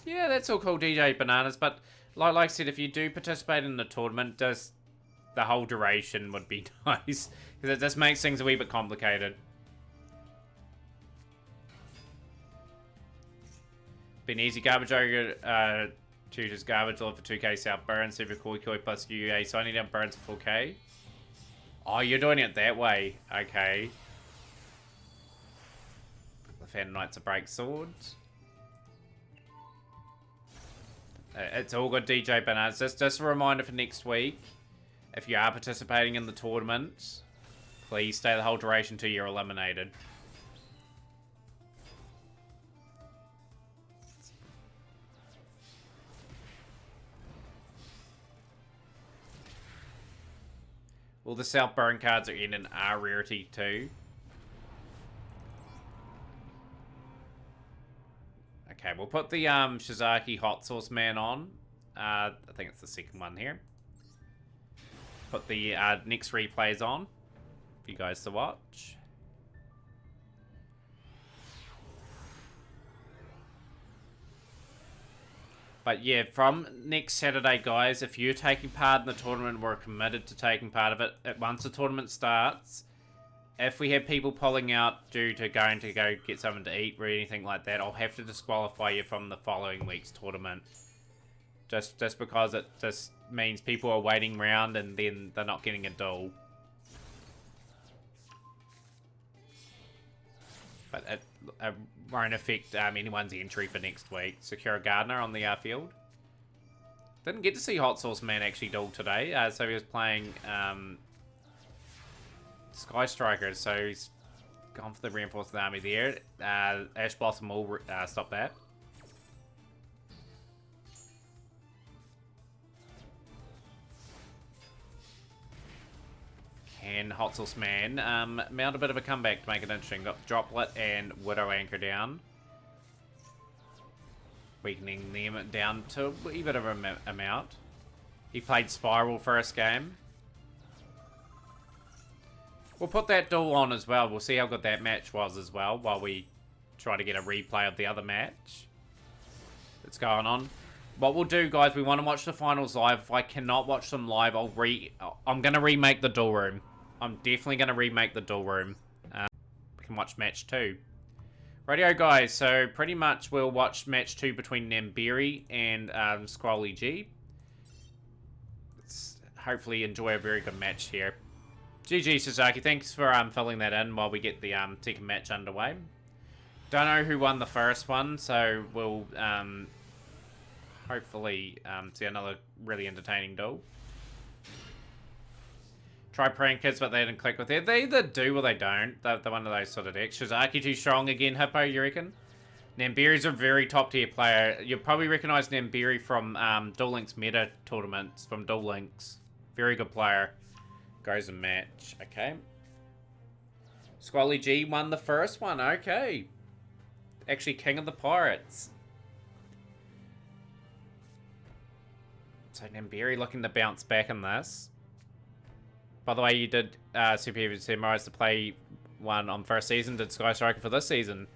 Yeah, that's all cool, DJ Bananas, but like I said, if you do participate in the tournament, the whole duration would be nice, because it just makes things a wee bit complicated. Been easy garbage ogre, chooses garbage lord for 2k South Burn, Super Koi Koi plus UA, so I need to burns for 4k. Oh, you're doing it that way. Okay. The Phantom Knight's a break swords. It's all good, DJ Bananas. Just a reminder for next week. If you are participating in the tournament, please stay the whole duration till you're eliminated. Well, the South Burn cards are in an R rarity too. Okay, we'll put the Shizaki Hot Sauce Man on. I think it's the second one here. Put the next replays on for you guys to watch. But yeah, from next Saturday, guys, if you're taking part in the tournament, we're committed to taking part of it. Once the tournament starts, if we have people pulling out due to going to go get something to eat or anything like that, I'll have to disqualify you from the following week's tournament. Just because it just means people are waiting around and then they're not getting a duel. But it won't affect anyone's entry for next week. Secure a Gardener on the field. Didn't get to see Hot Sauce Man actually duel today. So he was playing Sky Striker. So he's gone for the Reinforced Army there. Ash Blossom will stop that. And Hot Sauce Man mount a bit of a comeback to make it interesting. Got Droplet and Widow Anchor down. Weakening them down to a wee bit of an amount. He played Spiral first game. We'll put that duel on as well. We'll see how good that match was as well while we try to get a replay of the other match that's going on. What we'll do, guys, we want to watch the finals live. If I cannot watch them live, I'm going to remake the duel room. I'm definitely going to remake the duel room. We can watch match 2. Radio, guys. So, pretty much we'll watch match 2 between Namberi and Squally G. Let's hopefully enjoy a very good match here. GG, Sasaki. Thanks for filling that in while we get the second match underway. Don't know who won the first one, so we'll hopefully see another really entertaining duel. Try praying kids, but they didn't click with it. They either do or they don't. They're one of those sort of decks. Shizaki too strong again, Hippo, you reckon? Namberi's a very top tier player. You'll probably recognise Namberi from Duel Links meta tournaments, from Duel Links. Very good player. Goes a match. Okay. Squally G won the first one. Okay. Actually, King of the Pirates. So Namberi looking to bounce back in this. By the way, you did Super Heavy Samurais to play one on first season. Did Sky Striker for this season.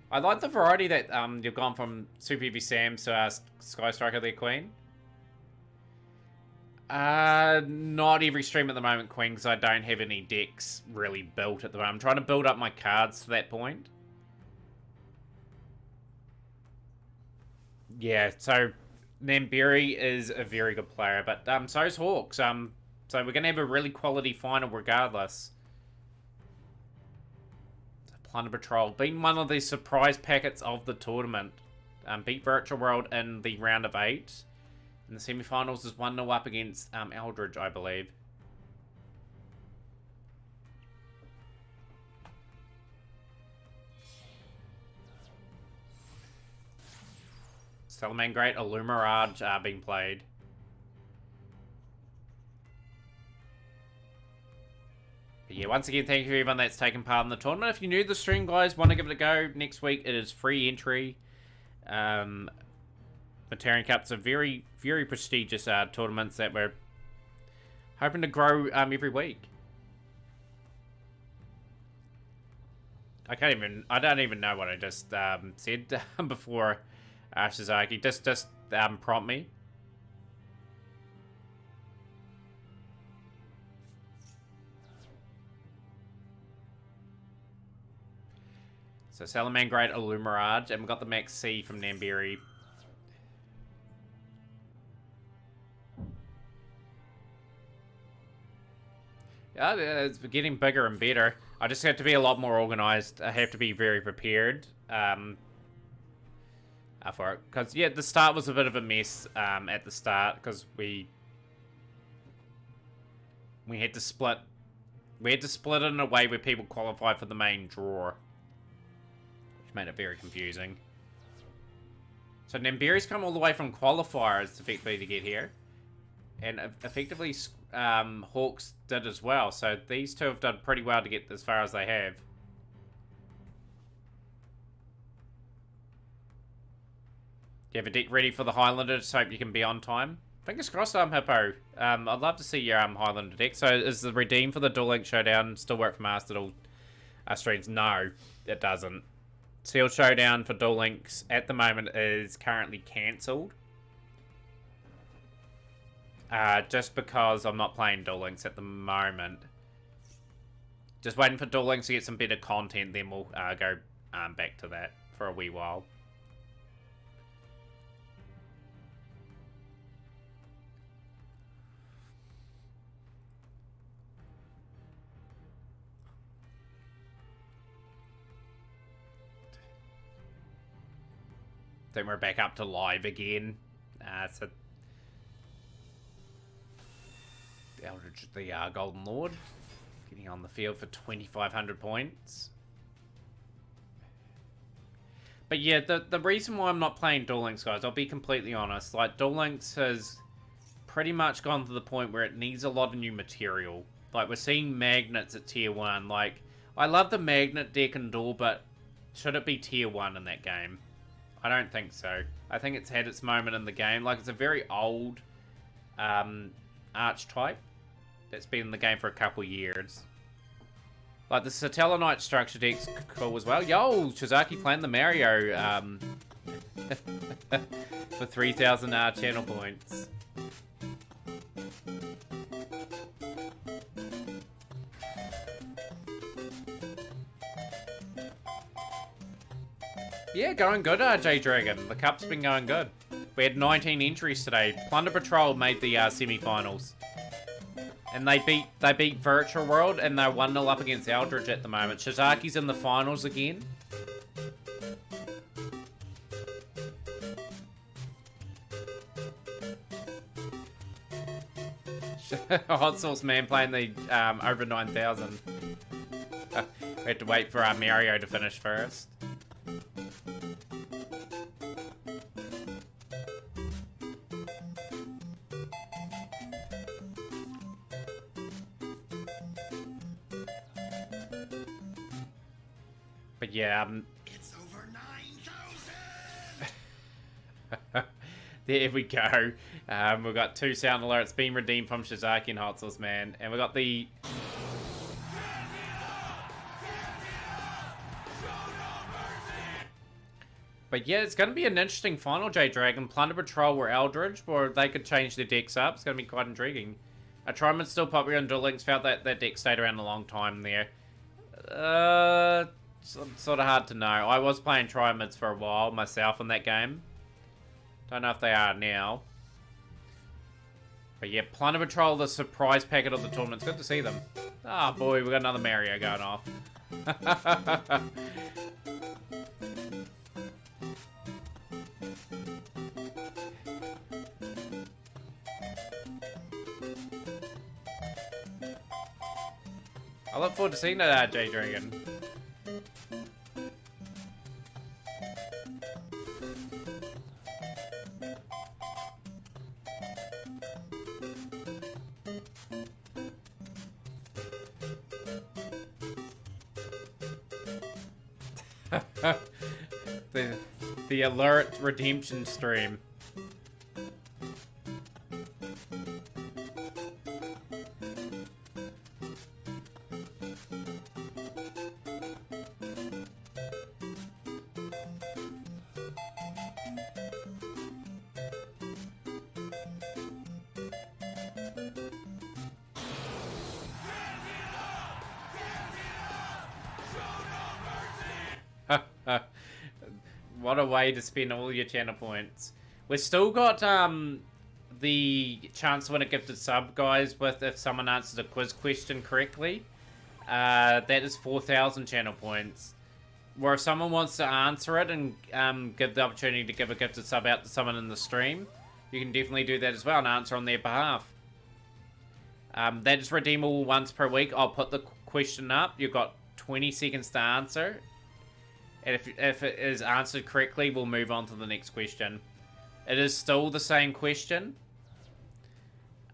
I like the variety that you've gone from Super Heavy Sam to Sky Striker their Queen. Not every stream at the moment, Queen, because I don't have any decks really built at the moment. I'm trying to build up my cards to that point. Yeah, so Namberi is a very good player, but so is Hawks. So we're going to have a really quality final regardless. Plunder Patrol. Been one of the surprise packets of the tournament. Beat Virtual World in the round of 8. In the semi-finals is 1-0 up against Eldridge, I believe. Salaman Great, Illumirage being played. But yeah, once again, thank you everyone that's taken part in the tournament. If you're new to the stream, guys, want to give it a go, next week it is free entry. Mataurian Cup's a very, very prestigious tournaments that we're hoping to grow every week. I don't even know what I just said before Shizaki. Just prompt me. So Salaman Great, Illumirage, and we've got the Max C from Namberi. Yeah, it's getting bigger and better. I just have to be a lot more organized. I have to be very prepared for it. Because, yeah, the start was a bit of a mess at the start because we had to split. We had to split it in a way where people qualified for the main draw, which made it very confusing. So Namberi's come all the way from qualifiers effectively to get here, and effectively Hawks did as well. So these two have done pretty well to get as far as they have. Do you have a deck ready for the Highlander? Just hope you can be on time. Fingers crossed, Hippo. I'd love to see your Highlander deck. So is the redeem for the Duel Links Showdown still work for Master Duel streams? No, it doesn't. Sealed Showdown for Duel Links at the moment is currently cancelled. Just because I'm not playing Duel Links at the moment. Just waiting for Duel Links to get some better content, then we'll go back to that for a wee while. Then we're back up to live again. So Eldridge, the Golden Lord, getting on the field for 2,500 points. But yeah, the reason why I'm not playing Duel Links, guys, I'll be completely honest. Like, Duel Links has pretty much gone to the point where it needs a lot of new material. Like, we're seeing magnets at tier 1. Like, I love the magnet deck and Duel, but should it be tier 1 in that game? I don't think so. I think it's had its moment in the game. Like, it's a very old archetype that's been in the game for a couple years. Like, the Satellarknight structure deck's cool as well. Yo, Shizaki playing the Mario for 3,000 channel points. Yeah, going good, J-Dragon. The cup's been going good. We had 19 entries today. Plunder Patrol made the semi-finals. And they beat Virtual World, and they're 1-0 up against Eldridge at the moment. Shizaki's in the finals again. Hot Sauce Man playing the over 9,000. We had to wait for Mario to finish first. But yeah, it's over 9,000. There we go. We've got 2 sound alerts being redeemed from Shizaki and Hot Sauce Man, and we got the But yeah, it's going to be an interesting final, J-Dragon. Plunder Patrol or Eldridge, or they could change their decks up. It's going to be quite intriguing. Triman's still popular on Duel Links. Felt that deck stayed around a long time there. Sort of hard to know. I was playing Trimads for a while myself in that game. Don't know if they are now. But yeah, Plunder Patrol, the surprise packet of the tournament. It's good to see them. Ah, oh boy, we got another Mario going off. I look forward to seeing that, J-Dragon. the alert redemption stream. What a way to spend all your channel points. We've still got the chance to win a gifted sub, guys, with if someone answers a quiz question correctly. That is 4,000 channel points. Or if someone wants to answer it and give the opportunity to give a gifted sub out to someone in the stream, you can definitely do that as well and answer on their behalf. That is redeemable once per week. I'll put the question up. You've got 20 seconds to answer. And if it is answered correctly, we'll move on to the next question. It is still the same question.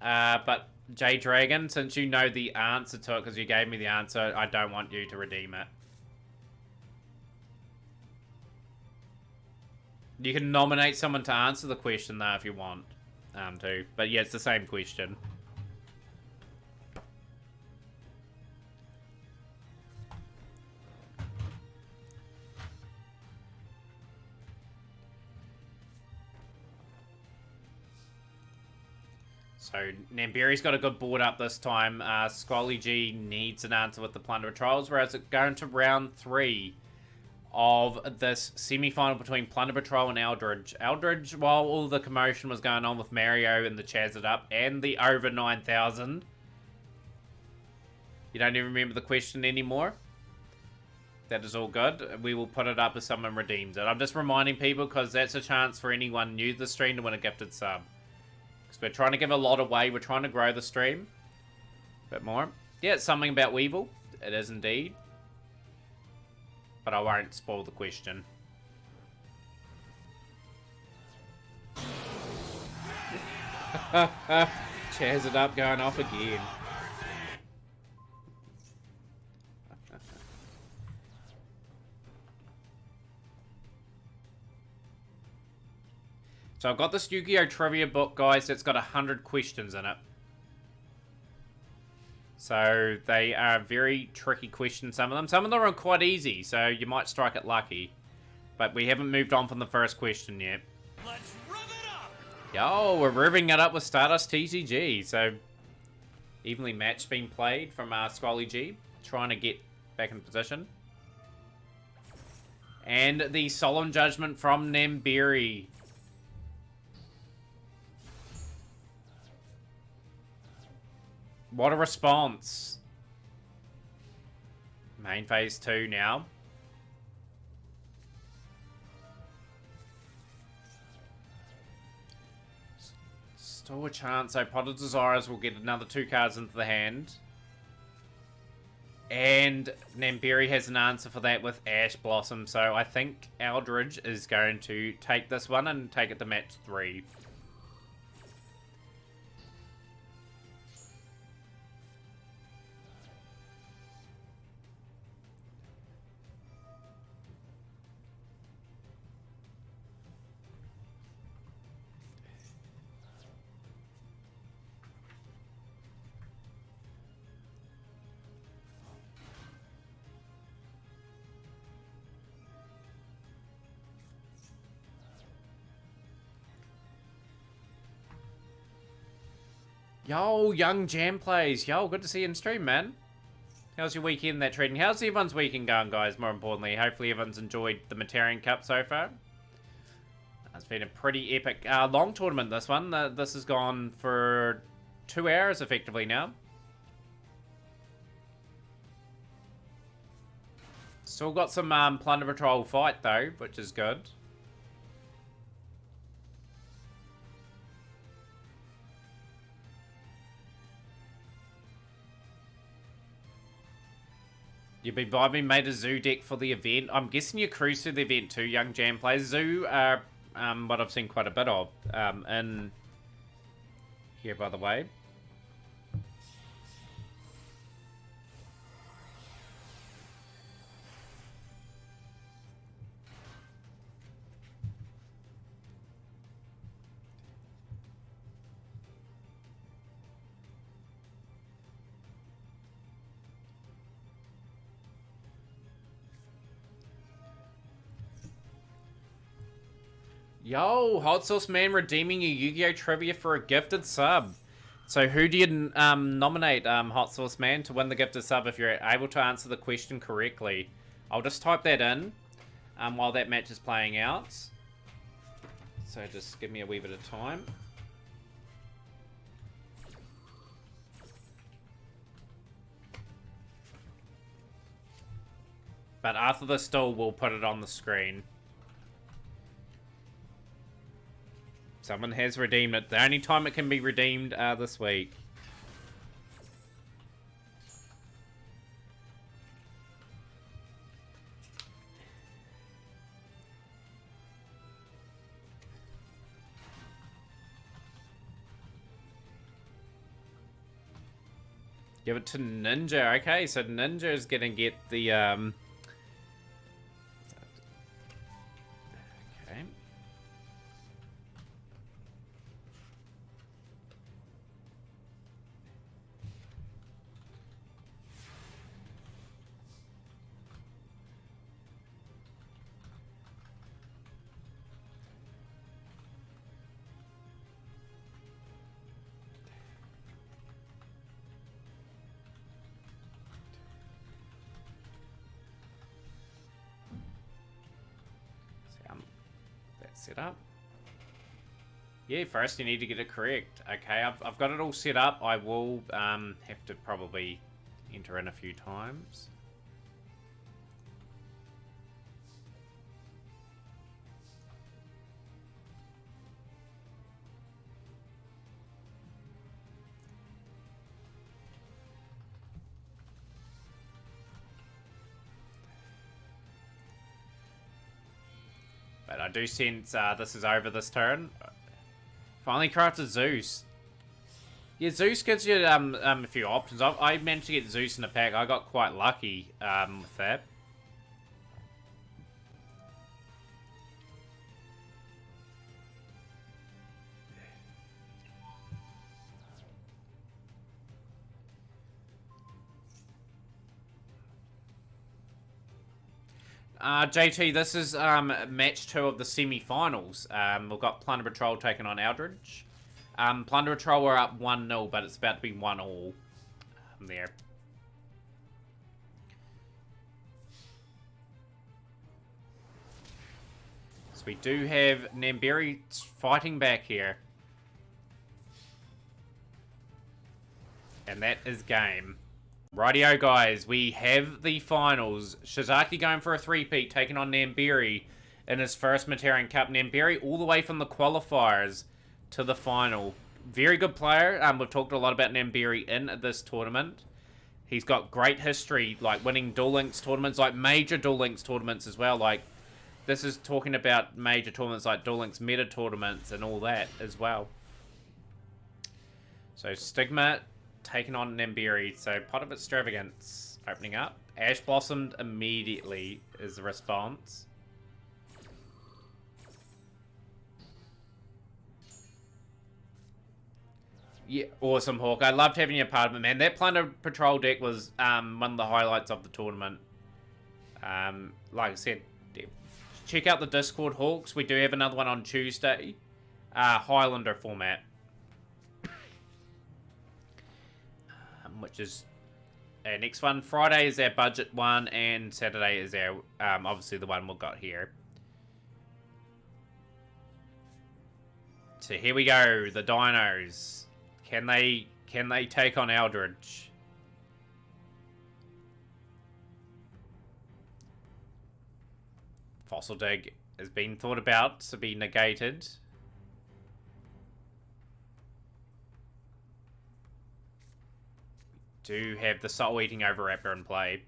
But J-Dragon, since you know the answer to it because you gave me the answer, I don't want you to redeem it. You can nominate someone to answer the question though if you want to. But yeah, it's the same question. So Namberi's got a good board up this time. Squally G needs an answer with the Plunderer Trials, whereas it going to round 3 of this semi-final between Plunder Patrol and Eldridge. Eldridge, while all the commotion was going on with Mario and the Chaz It Up and the over 9,000, you don't even remember the question anymore. That is all good. We will put it up if someone redeems it. I'm just reminding people because that's a chance for anyone new to the stream to win a gifted sub. Because we're trying to give a lot away. We're trying to grow the stream a bit more. Yeah, it's something about Weevil. It is indeed. But I won't spoil the question. Chaz It Up going off again. So I've got this Yu-Gi-Oh! Trivia book, guys, that's got 100 questions in it. So they are very tricky questions, some of them. Some of them are quite easy, so you might strike it lucky. But we haven't moved on from the first question yet. Let's rev it up! Yo, we're revving it up with Stardust TCG. So evenly matched being played from Squally G, trying to get back in position. And the Solemn Judgment from Namberi. What a response. Main phase 2 now. Still a chance, so Pot of Desires will get another 2 cards into the hand. And Namberi has an answer for that with Ash Blossom, so I think Eldridge is going to take this one and take it to match 3. Yo, Young Jam Plays. Yo, good to see you in stream, man. How's your weekend, that trading? How's everyone's weekend going, guys, more importantly? Hopefully everyone's enjoyed the Mataurian Cup so far. It's been a pretty epic, long tournament, this one. This has gone for 2 hours, effectively, now. Still got some Plunder Patrol fight, though, which is good. You've been vibing, made a Zoo deck for the event. I'm guessing you cruise through the event too, Young Jam Players. Zoo are what I've seen quite a bit of in here, by the way. Yo, Hot Sauce Man redeeming a Yu-Gi-Oh! Trivia for a gifted sub. So who do you nominate, Hot Sauce Man, to win the gifted sub if you're able to answer the question correctly? I'll just type that in while that match is playing out. So just give me a wee bit of time. But after this duel, we'll put it on the screen. Someone has redeemed it. The only time it can be redeemed this week. Give it to Ninja. Okay, so Ninja is gonna get the okay. Set up. Yeah, first you need to get it correct. Okay, I've got it all set up. I will have to probably enter in a few times. But I do sense this is over this turn. Finally crafted Zeus. Yeah, Zeus gives you a few options. I managed to get Zeus in the pack. I got quite lucky with that. JT, this is match 2 of the semi-finals. We've got Plunder Patrol taking on Eldridge. Plunder Patrol were up 1-0, but it's about to be 1-all there. So we do have Namberi fighting back here. And that is game. Rightio, guys, we have the finals. Shizaki going for a 3-peat, taking on Namberi in his first Mataurian Cup. Namberi all the way from the qualifiers to the final. Very good player. We've talked a lot about Namberi in this tournament. He's got great history, like winning Duel Links tournaments, like major Duel Links tournaments as well. Like, this is talking about major tournaments like Duel Links meta tournaments and all that as well. So, Stigma taking on Namberi. So, Pot of Extravagance opening up. Ash Blossomed immediately is the response. Yeah, awesome, Hawk. I loved having you a part of it, man. That Plunder Patrol deck was one of the highlights of the tournament. Like I said, check out the Discord, Hawks. We do have another one on Tuesday. Highlander format. Which is our next one. Friday is our budget one, and Saturday is our obviously the one we've got here. So here we go, the Dinos. Can they take on Eldridge? Fossil Dig has been thought about to be negated. Do have the Soul Eating Overwrapper in play.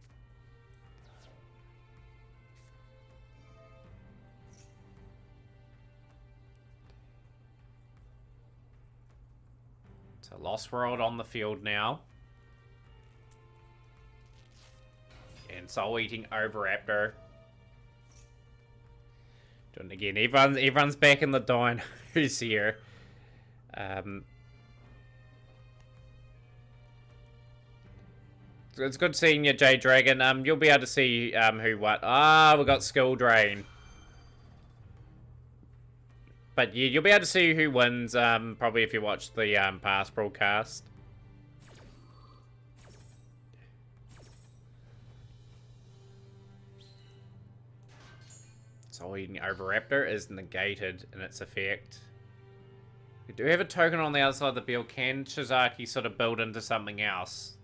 So Lost World on the field now. And Soul Eating Overwrapper. Doing it again. Everyone's back in the dinos here. It's good seeing you, J Dragon. You'll be able to see who what. We got Skill Drain. But yeah, you'll be able to see who wins, probably if you watch the past broadcast. Soul Eating Overraptor is negated in its effect. We do have a token on the outside of the build. Can Shizaki sort of build into something else?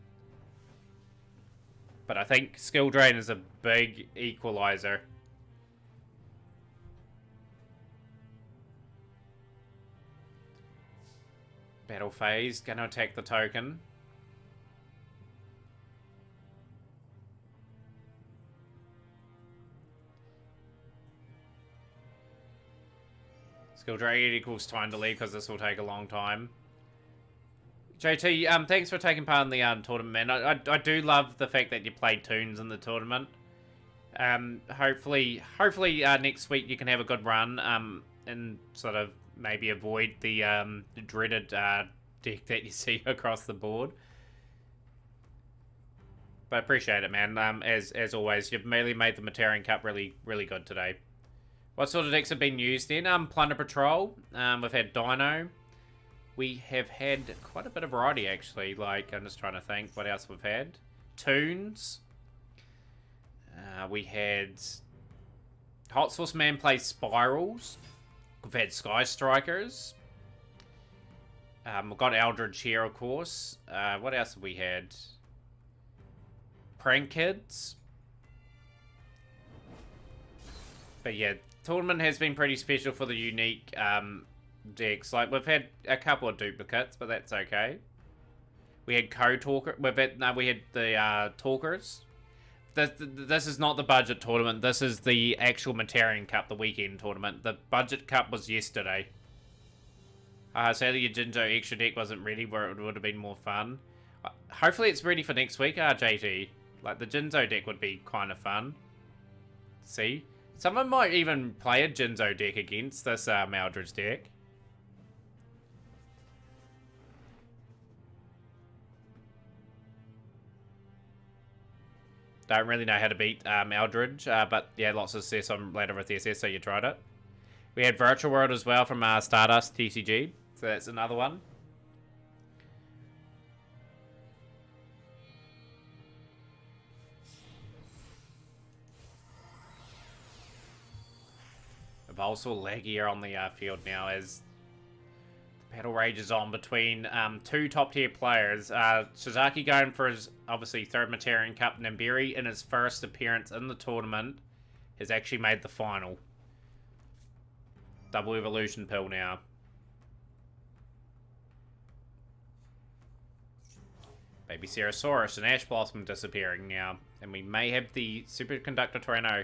But I think Skill Drain is a big equalizer. Battle phase, gonna attack the token. Skill Drain equals time to leave because this will take a long time. JT, thanks for taking part in the tournament, man. I do love the fact that you played Toons in the tournament. Hopefully next week you can have a good run and sort of maybe avoid the dreaded deck that you see across the board. But I appreciate it, man. As always, you've really made the Mataurian Cup really good today. What sort of decks have been used then? Plunder Patrol. We've had Dino. We have had quite a bit of variety, actually. Like, I'm just trying to think what else we've had. Toons. We had Hot Sauce Man play Spirals. We've had Sky Strikers. We've got Eldridge here, of course. What else have we had? Prank Kids. But yeah, tournament has been pretty special for the unique decks. Like, we've had a couple of duplicates, but that's okay. We had Co-Talker. We had the Talkers. This is not the budget tournament. This is the actual Mataurian Cup, the weekend tournament. The budget cup was yesterday. Sadly, your Jinzo extra deck wasn't ready where it would have been more fun. Hopefully it's ready for next week, JT. Like, the Jinzo deck would be kind of fun. See? Someone might even play a Jinzo deck against this Maldred's deck. Don't really know how to beat Eldridge, but yeah, lots of success on Ladder with SS, so you tried it. We had Virtual World as well from Stardust TCG, so that's another one. Also laggier on the field now as the battle rages on between two top-tier players. Shizaki going for his, obviously, third Mataurian Cup. Nambiri, in his first appearance in the tournament, has actually made the final. Double Evolution Pill now. Baby Cerosaurus and Ash Blossom disappearing now. And we may have the Superconductor Tornado.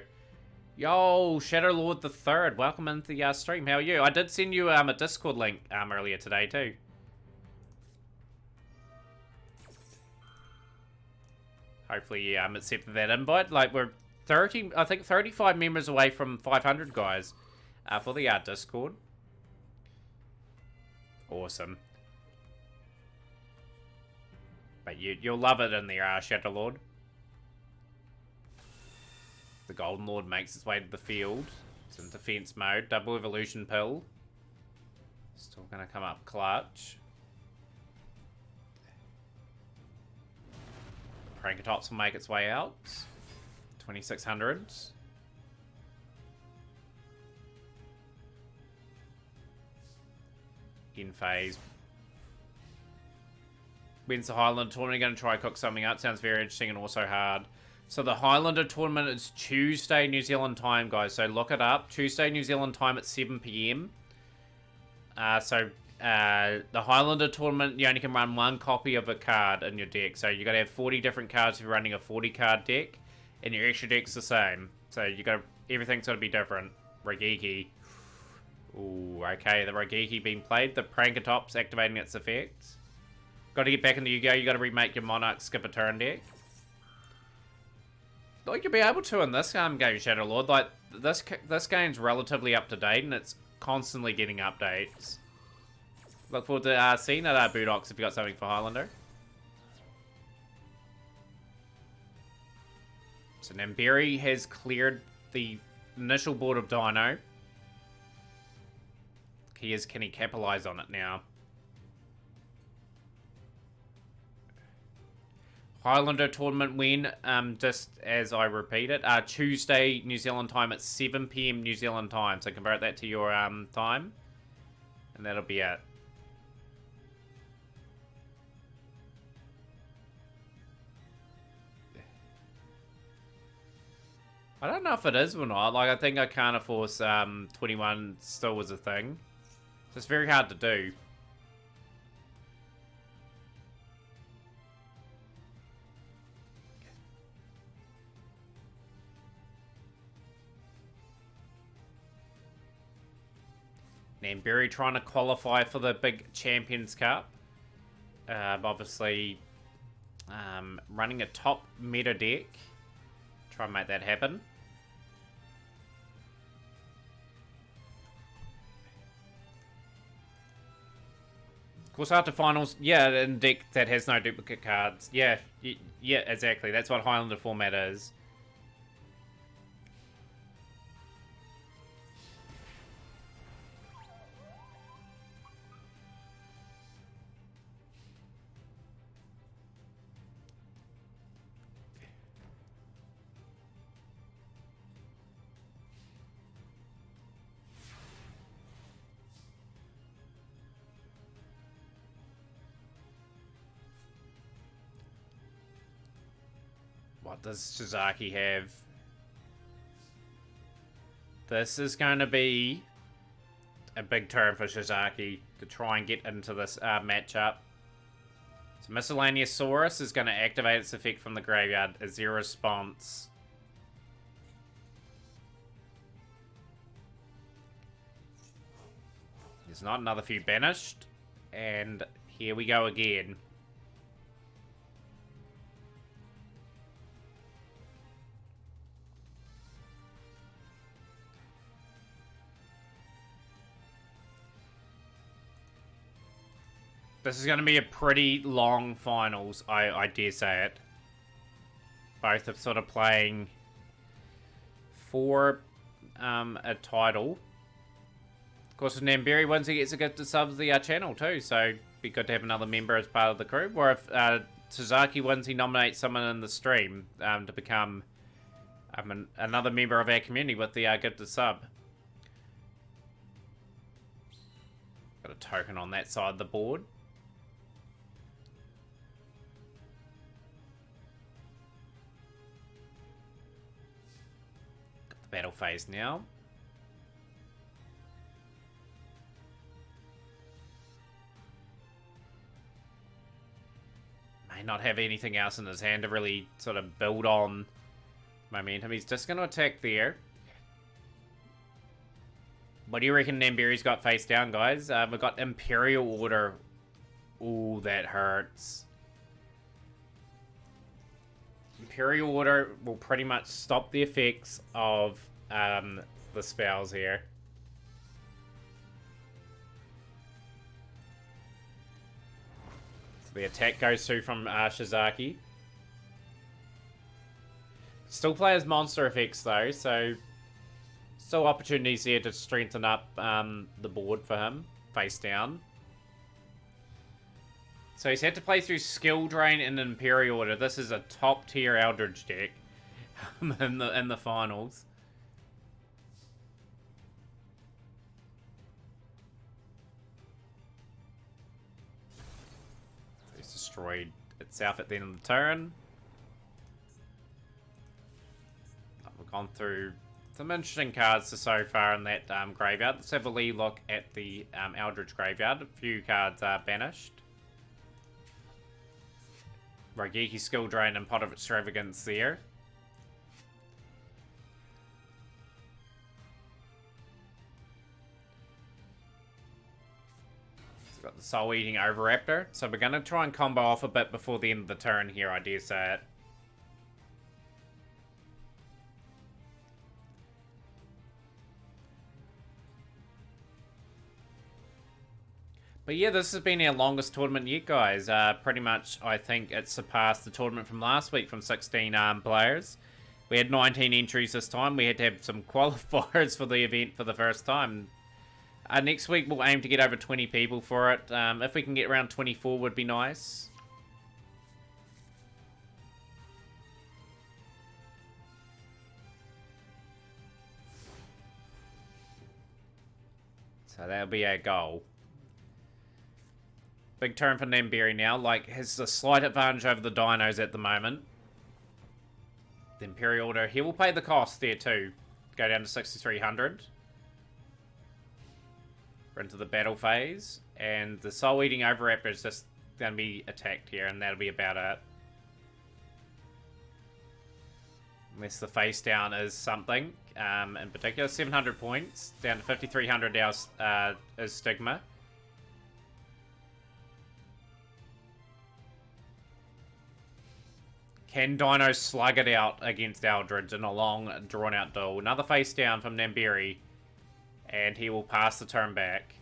Yo, Shadow Lord the Third, welcome into the stream. How are you? I did send you a Discord link earlier today too. Hopefully you accepted that invite. Like, we're 35 members away from 500 guys for the Discord. Awesome. But you'll love it in there, Shadow Lord. The Golden Lord makes its way to the field. It's in defense mode. Double Evolution Pill. Still going to come up clutch. Prankatops will make its way out. 2600s. In phase. When's the Highlander tournament? Going to try cook something up. Sounds very interesting and also hard. So the Highlander tournament is Tuesday, New Zealand time, guys. So look it up. Tuesday, New Zealand time at 7 PM. The Highlander tournament, you only can run one copy of a card in your deck. So you got to have 40 different cards if you're running a 40 card deck. And your extra deck's the same. So everything's got to be different. Ragiki. Ooh, okay. The Ragiki being played. The Prankatops activating its effects. Got to get back into Yu-Gi-Oh! You got to remake your Monarch skip a turn deck. Like, you'll be able to in this game, Shadow Lord. Like, this game's relatively up to date, and it's constantly getting updates. Look forward to seeing that Budox if you got something for Highlander. So Nambiri has cleared the initial board of Dino. Can he capitalize on it now? Highlander tournament when, just as I repeat it, Tuesday New Zealand time at 7 PM New Zealand time. So convert that to your time, and that'll be it. I don't know if it is or not. Like, I think Arcana Force 21 still was a thing. So it's very hard to do. Nambiri trying to qualify for the big Champions Cup. Obviously, running a top meta deck. Try and make that happen. Of course, after finals, yeah, in a deck that has no duplicate cards. Yeah, yeah, exactly. That's what Highlander format is. What does Shizaki have? This is going to be a big turn for Shizaki to try and get into this matchup. So Miscellaneous Saurus is going to activate its effect from the graveyard as their response. There's not another few banished. And here we go again. This is going to be a pretty long finals, I dare say it. Both are sort of playing for a title. Of course, if Namberi wins, he gets a gift to sub to the channel too, so it'd be good to have another member as part of the crew. Or if Shizaki wins, he nominates someone in the stream to become another member of our community with the gift to sub. Got a token on that side of the board. Battle phase now. May not have anything else in his hand to really sort of build on momentum. He's just going to attack there. What do you reckon Namberi's got face down, guys? We've got Imperial Order. Ooh, that hurts. Imperial Order will pretty much stop the effects of the spells here. So the attack goes through from Shizaki. Still plays monster effects though, so still opportunities here to strengthen up the board for him, face down. So he's had to play through Skill Drain and Imperial Order. This is a top tier Eldritch deck in the finals. He's destroyed itself at the end of the turn. We've gone through some interesting cards so far in that graveyard. Let's have a wee look at the Eldritch graveyard. A few cards are banished. Rogeki Skill Drain and Pot of Extravagance there. We've got the Soul Eating Overraptor. So we're going to try and combo off a bit before the end of the turn here, I dare say it. But yeah, this has been our longest tournament yet, guys. Pretty much, I think it surpassed the tournament from last week from 16 players. We had 19 entries this time. We had to have some qualifiers for the event for the first time. Next week, we'll aim to get over 20 people for it. If we can get around 24, would be nice. So that'll be our goal. Big turn for Namberi now. Like, has a slight advantage over the dinos at the moment. The Imperial Order, he will pay the cost there too. Go down to 6,300. We're into the battle phase. And the Soul Eating Overraptor is just going to be attacked here, and that'll be about it. Unless the face down is something. In particular, 700 points. Down to 5,300 now is Stigma. Can Dino slug it out against Eldritch in a long, drawn-out duel? Another face down from Namberi. And he will pass the turn back.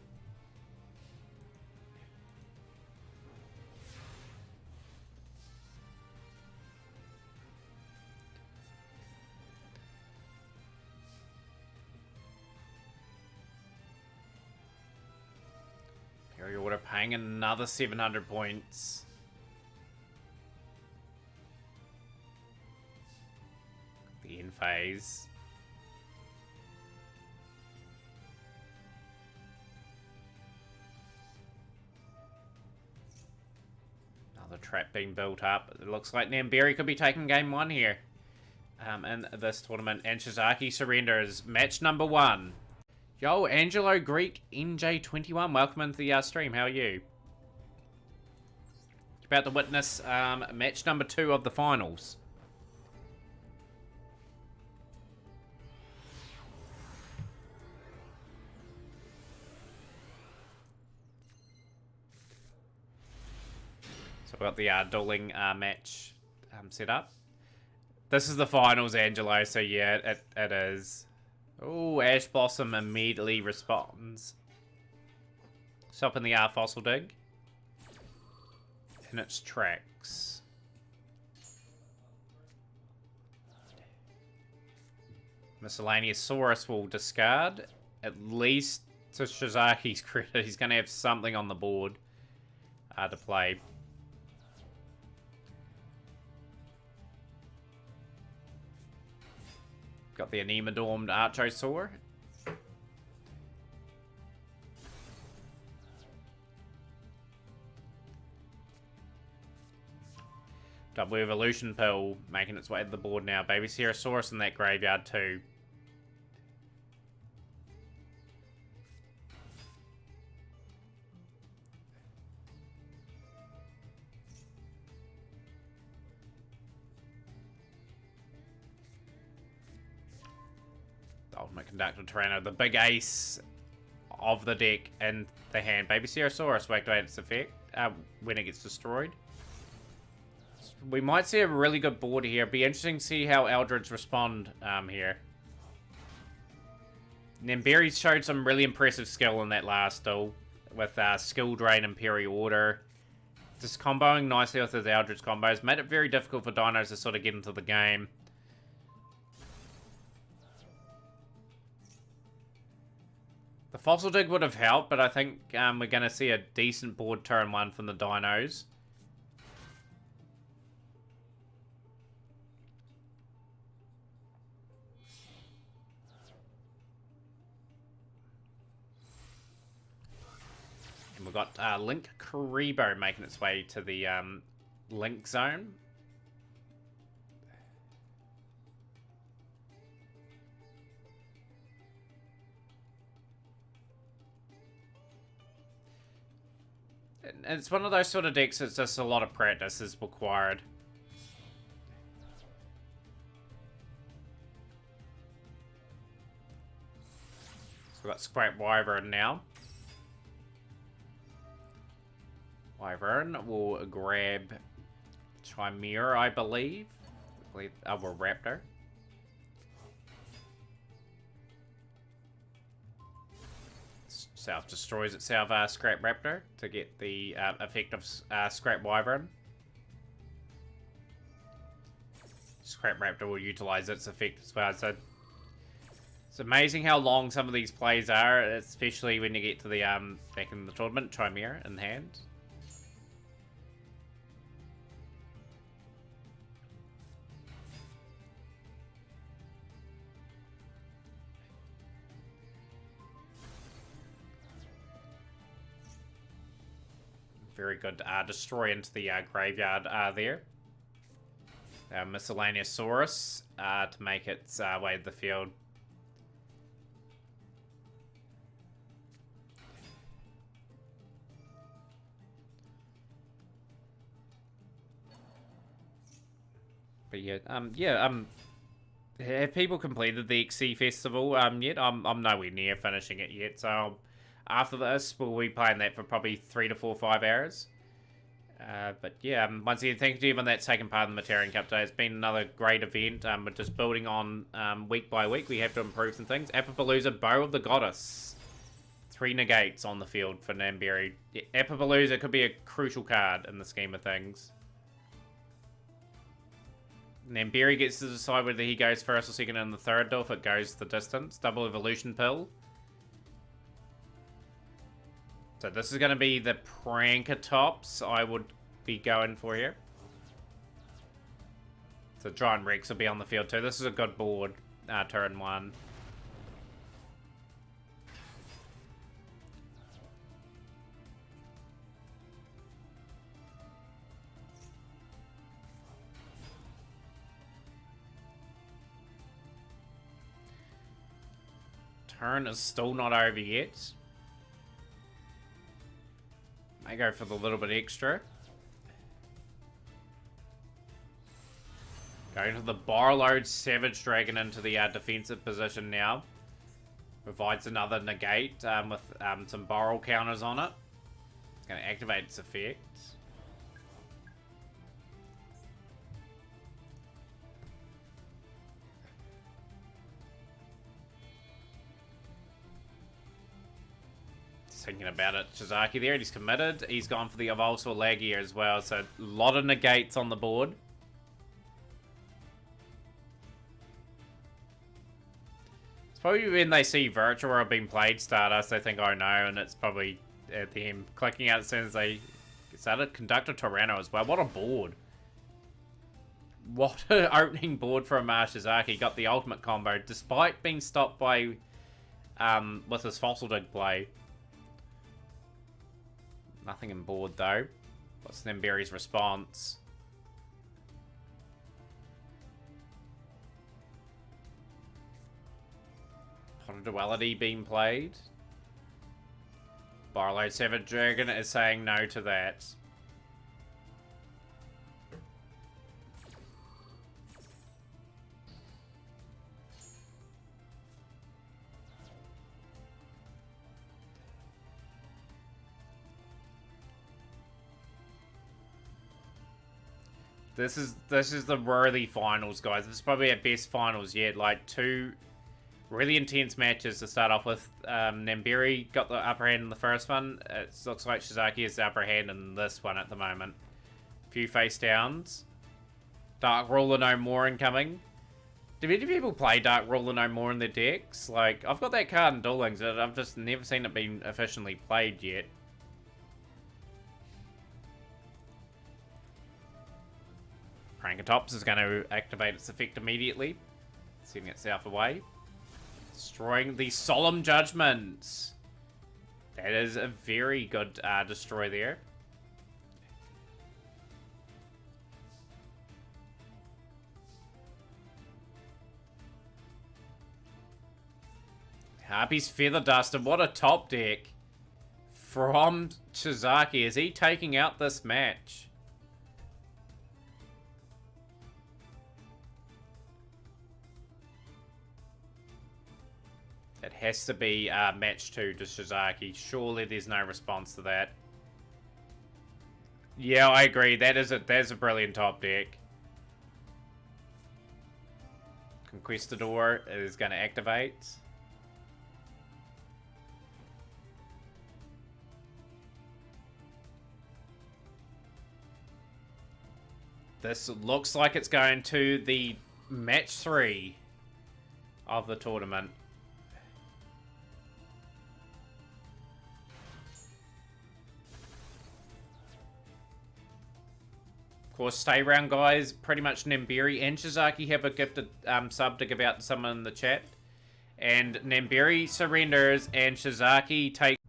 Imperial Order paying another 700 points. The end phase. Another trap being built up. It looks like Namberi could be taking game 1 here in this tournament. And Shizaki surrenders. Match number 1. Yo, Angelo Greek NJ21. Welcome into the stream. How are you? About to witness match number 2 of the finals. So we've got the dueling match set up. This is the finals, Angelo, so yeah, it is. Oh, Ash Blossom immediately responds. Stopping the fossil dig. And its tracks. Miscellaneous Saurus will discard. At least to Shizaki's credit, he's going to have something on the board to play. Got the Anima-dormed Archosaur. Double Evolution Pill making its way to the board now. Baby Cerosaurus in that graveyard too. Ultimate Conductor Tyranno, the big ace of the deck in the hand. Baby Cerosaurus will activate its effect when it gets destroyed. We might see a really good board here. It'd be interesting to see how Eldritch respond here. Namberi showed some really impressive skill in that last duel with Skill Drain and Peri Order. Just comboing nicely with his Eldritch combos. Made it very difficult for dinos to sort of get into the game. The Fossil Dig would have helped, but I think we're going to see a decent board turn 1 from the dinos. And we've got Link Karibo making its way to the Link Zone. And it's one of those sort of decks that's just a lot of practice is required. So we've got Scrap Wyvern now. Wyvern will grab Chimera, I believe. Well, Raptor. Self-destroys itself, Scrap Raptor, to get the effect of Scrap Wyvern. Scrap Raptor will utilize its effect as well. So it's amazing how long some of these plays are, especially when you get to the back in the tournament, Chimera in hand. Very good destroy into the graveyard there. Miscellaneous Saurus to make its way to the field. But yeah, have people completed the XC Festival yet? I'm nowhere near finishing it yet, so after this, we'll be playing that for probably 3 to 4, 5 hours. But yeah, once again, thank you to everyone that's taken part in the Mataurian Cup today. It's been another great event. We're just building on week by week. We have to improve some things. Apapalooza, Bow of the Goddess. 3 negates on the field for Namberi. Apapalooza could be a crucial card in the scheme of things. Namberi gets to decide whether he goes first or second in the third duel if it goes the distance. Double Evolution Pill. So this is going to be the Prankatops I would be going for here. So Giant Rex will be on the field too. This is a good board, turn 1. Turn is still not over yet. May go for the little bit extra. Going to the Barload Savage Dragon into the defensive position now. Provides another negate with some barrel counters on it. It's going to activate its effect. Thinking about it, Shizaki there, he's committed. He's gone for the Avulsor Lagia as well, so a lot of negates on the board. It's probably when they see Virtua being played Stardust, they think, oh no, and it's probably them clicking out as soon as they started. Conductor Tyranno as well. What a board. What an opening board from Shizaki. Got the ultimate combo, despite being stopped by with his Fossil Dig play. Nothing in board though. What's Nemberi's response? Pot of Duality being played. Barlow Savage Dragon is saying no to that. This is the worthy finals, guys. This is probably our best finals yet. Like, two really intense matches to start off with. Nemberi got the upper hand in the first one. It looks like Shizaki has the upper hand in this one at the moment. Few face downs. Dark Ruler No More incoming. Do many people play Dark Ruler No More in their decks? Like, I've got that card in Duel Links, but I've just never seen it being efficiently played yet. Prankatops is going to activate its effect immediately, sending itself away. Destroying the Solemn Judgment. That is a very good destroy there. Harpy's Feather Duster. What a top deck from Shizaki. Is he taking out this match? It has to be match 2 to Shizaki. Surely there's no response to that. Yeah, I agree. That's a brilliant top deck. Conquistador is going to activate. This looks like it's going to the match 3 of the tournament. Of course, stay around, guys. Pretty much Nemberi and Shizaki have a gifted sub to give out to someone in the chat. And Nemberi surrenders, and Shizaki takes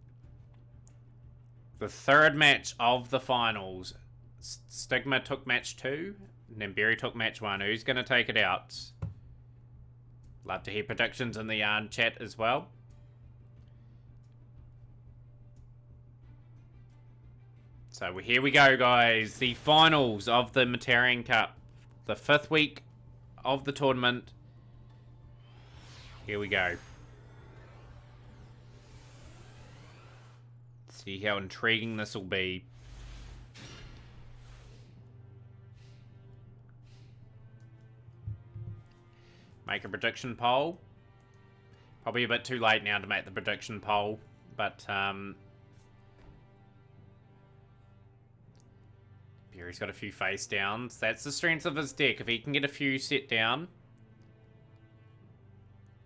the third match of the finals. Stigma took match 2. Nemberi took match 1. Who's going to take it out? Love to hear predictions in the chat as well. So here we go, guys. The finals of the Mataurian Cup. The 5th week of the tournament. Here we go. See how intriguing this will be. Make a prediction poll. Probably a bit too late now to make the prediction poll, but He's got a few face downs. That's the strength of his deck. If he can get a few set down.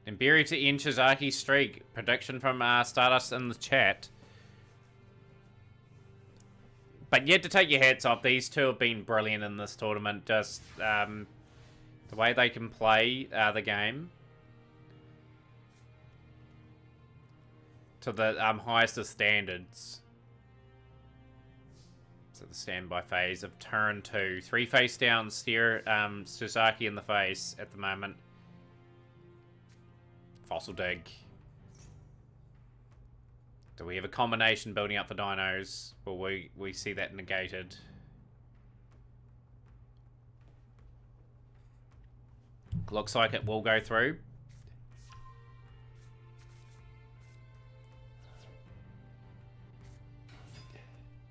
And Berry to end Shizaki's streak. Prediction from Stardust in the chat. But you have to take your hats off. These two have been brilliant in this tournament. Just the way they can play the game. To the highest of standards. So the standby phase of turn 2. 3 face down, steer Shizaki in the face at the moment. Fossil Dig. Do we have a combination building up the dinos? Or we see that negated? Looks like it will go through.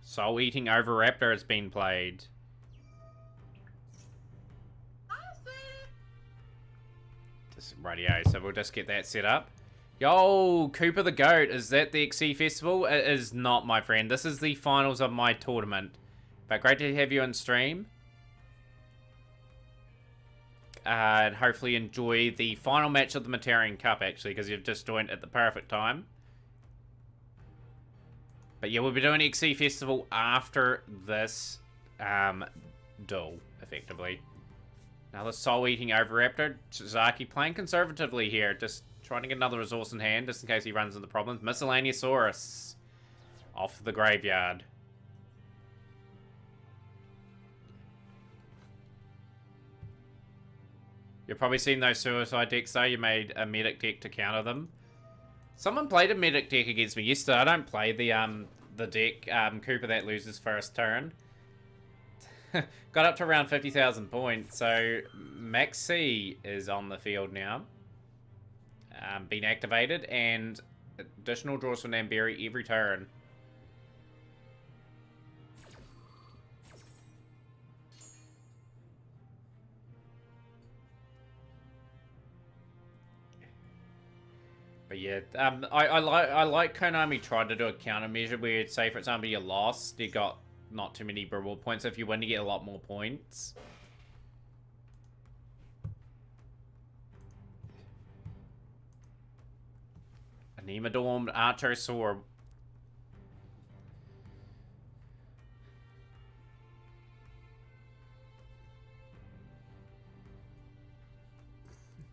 Soul Eating Oviraptor has been played. Radio, so we'll just get that set up. Yo, Cooper the Goat, is that the XC Festival? It is not, my friend. This is the finals of my tournament. But great to have you on stream. And hopefully enjoy the final match of the Mataurian Cup, actually, because you've just joined at the perfect time. But yeah, we'll be doing XC Festival after this duel, effectively. Another soul-eating Oviraptor. Zaki playing conservatively here. Just trying to get another resource in hand, just in case he runs into problems. Miscellaneousaurus. Off to the graveyard. You've probably seen those suicide decks, though. You made a medic deck to counter them. Someone played a medic deck against me yesterday. I don't play the deck. Cooper that loses first turn. Got up to around 50,000 points, so Max C is on the field now. Been activated, and additional draws from Namberi every turn. But yeah, I like Konami tried to do a countermeasure where, say for example, you lost, you got not too many reward points. If you win, you get a lot more points. An Emodormed Archosaur.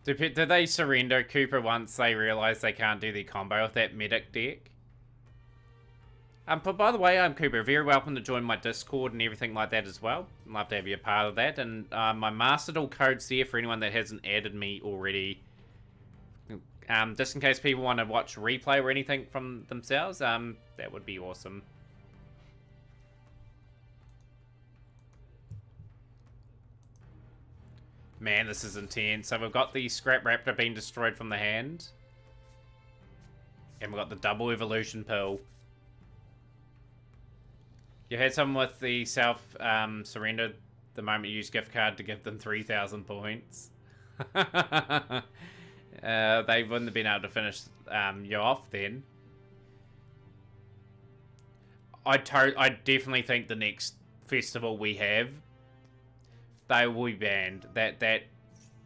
Do they surrender Cooper once they realise they can't do the combo with that medic deck? But by the way, I'm Cooper. Very welcome to join my Discord and everything like that as well. I'd love to have you a part of that. And my Master Duel code's there for anyone that hasn't added me already. Just in case people want to watch replay or anything from themselves, that would be awesome. Man, this is intense. So we've got the Scrap Raptor being destroyed from the hand. And we've got the double evolution pill. You had someone with the self-surrender the moment you use gift card to give them 3,000 points. They wouldn't have been able to finish you off then. I definitely think the next festival we have, they will be banned. That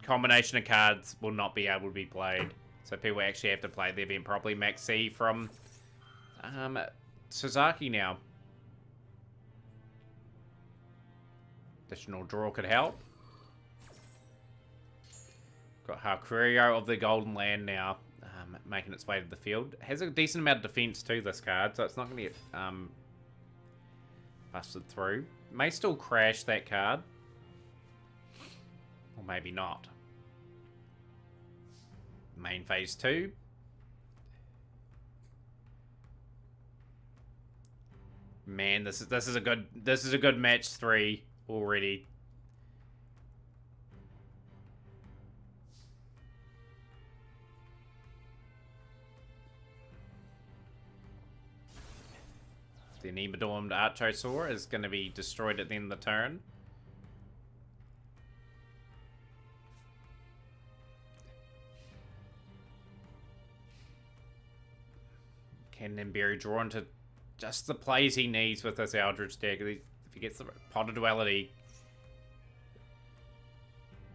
combination of cards will not be able to be played. So people actually have to play the event properly. Max C from Suzaki now. Additional draw could help. Got Hakurio of the Golden Land now, making its way to the field. Has a decent amount of defense too, this card, so it's not going to get busted through. May still crash that card. Or maybe not. Main phase 2. Man, this is a good match 3 already. The Nemodormed Archosaur is going to be destroyed at the end of the turn. Can Namberi draw into just the plays he needs with this Eldritch deck? If he gets the Pot of Duality,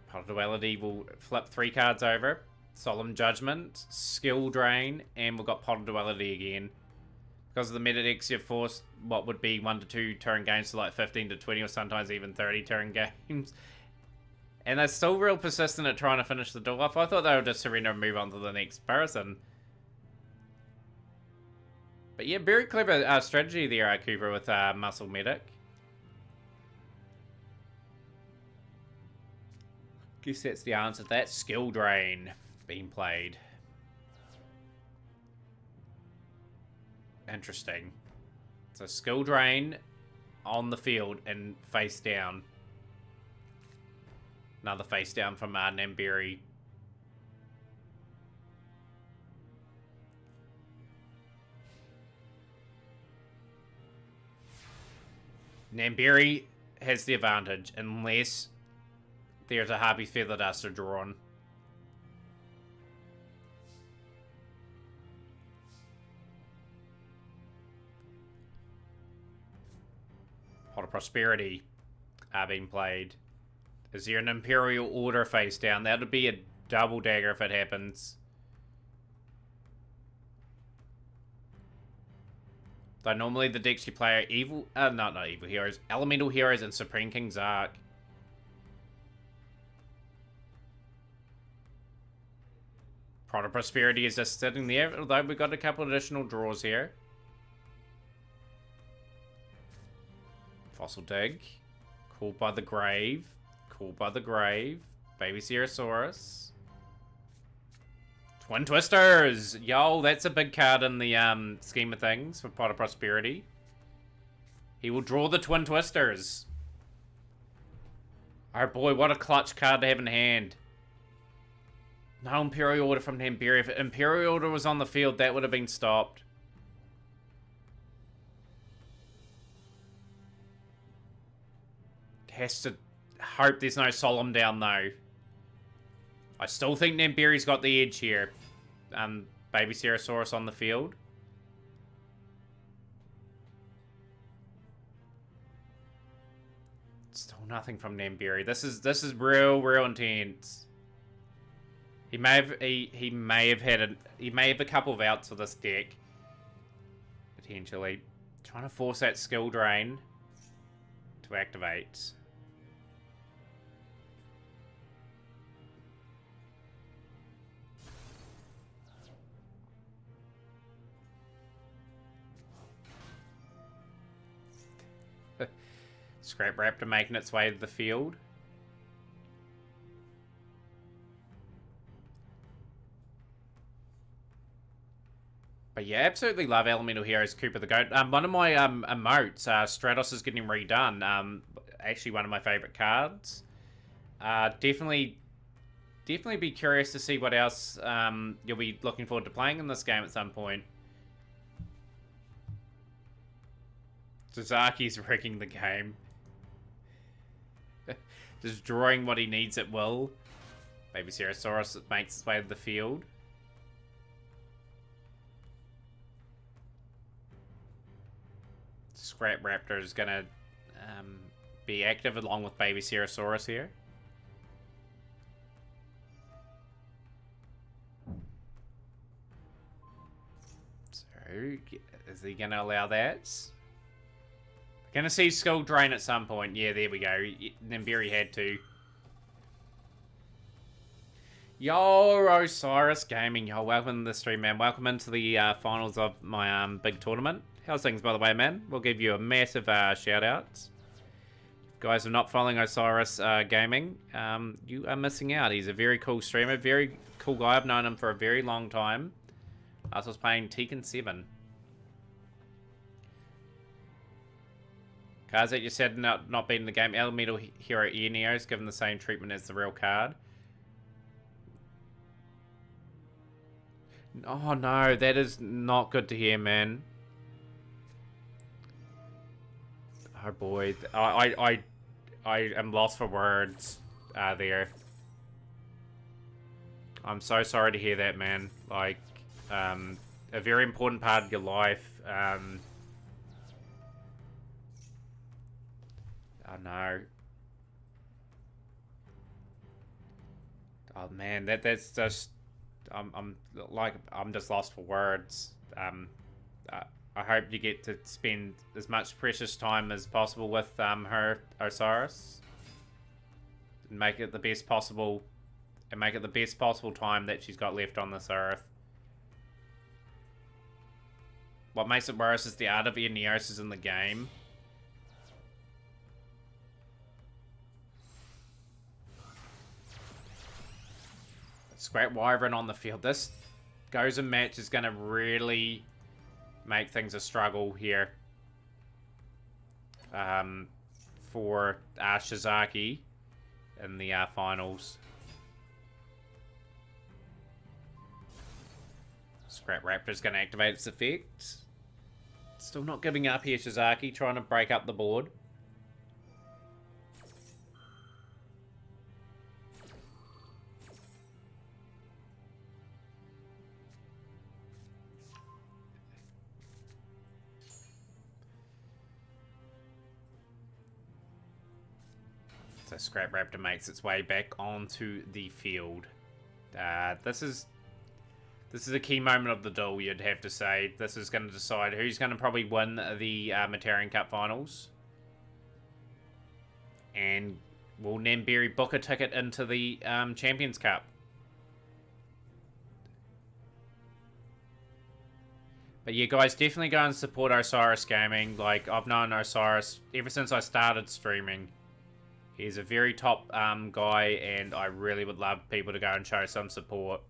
Pot of Duality will flip 3 cards over. Solemn Judgment, Skill Drain, and we've got Pot of Duality again. Because of the meta decks, you've forced what would be 1 to 2 turn games to like 15 to 20 or sometimes even 30 turn games. And they're still real persistent at trying to finish the duel off. I thought they would just surrender and move on to the next person. But yeah, very clever strategy there, Cooper, with Muscle Medic. Guess that's the answer to that. Skill Drain being played. Interesting. So skill drain on the field and face down. Another face down from Namberi. Namberi has the advantage unless there's a Harpy Feather Duster drawn. Pot of Prosperity are being played. Is there an Imperial Order face down? That would be a double dagger if it happens. Though normally the decks you play are evil... not evil heroes. Elemental heroes and Supreme King Zark. Pot of Prosperity is just sitting there, although we've got a couple additional draws here. Fossil Dig. Called by the Grave. Called by the Grave. Baby Cerosaurus. Twin Twisters! Yo, that's a big card in the scheme of things for Pot of Prosperity. He will draw the Twin Twisters. Oh boy, what a clutch card to have in hand. No Imperial Order from Namberi. If Imperial Order was on the field, that would have been stopped. Has to hope there's no Solemn down, though. I still think Namberi's got the edge here. Baby Cerosaurus on the field. Still nothing from Namberi. This is real intense. He may have a couple of outs for this deck. Potentially. Trying to force that skill drain to activate. Scrap Raptor making its way to the field. But yeah, absolutely love Elemental Heroes Cooper the Goat. One of my emotes, Stratos, is getting redone. Actually, one of my favorite cards. Definitely be curious to see what else you'll be looking forward to playing in this game at some point. Suzaki's wrecking the game. Just drawing what he needs at will. Baby Cerosaurus makes its way to the field. Scrap Raptor is going to be active along with Baby Cerosaurus here. So, is he going to allow that? Gonna see Skull Drain at some point. Yeah, there we go. Namberi had to. Yo, Osiris Gaming. Yo, welcome to the stream, man. Welcome into the finals of my big tournament. How's things, by the way, man? We'll give you a massive shout-out. If you guys are not following Osiris Gaming, you are missing out. He's a very cool streamer. Very cool guy. I've known him for a very long time. I was playing Tekken 7. Cards that you said not being in the game. Elemental Hero Eneos given the same treatment as the real card. Oh no, that is not good to hear, man. Oh boy, I am lost for words there. I'm so sorry to hear that, man. Like, a very important part of your life. Oh no. Oh man, that's just I'm just lost for words. I hope you get to spend as much precious time as possible with her Osiris. And make it the best possible time that she's got left on this earth. What makes it worse is the art of Eneos is in the game. Scrap Wyvern on the field. This Gozen match is going to really make things a struggle here for Shizaki in the finals. Scrap Raptor's going to activate its effect. Still not giving up here, Shizaki, trying to break up the board. So Scrap Raptor makes its way back onto the field. This is a key moment of the duel, you'd have to say. This is going to decide who's going to probably win the Mataurian Cup finals. And will Namberi book a ticket into the Champions Cup? But yeah, guys, definitely go and support Osiris Gaming. Like, I've known Osiris ever since I started streaming. He's a very top guy, and I really would love people to go and show some support.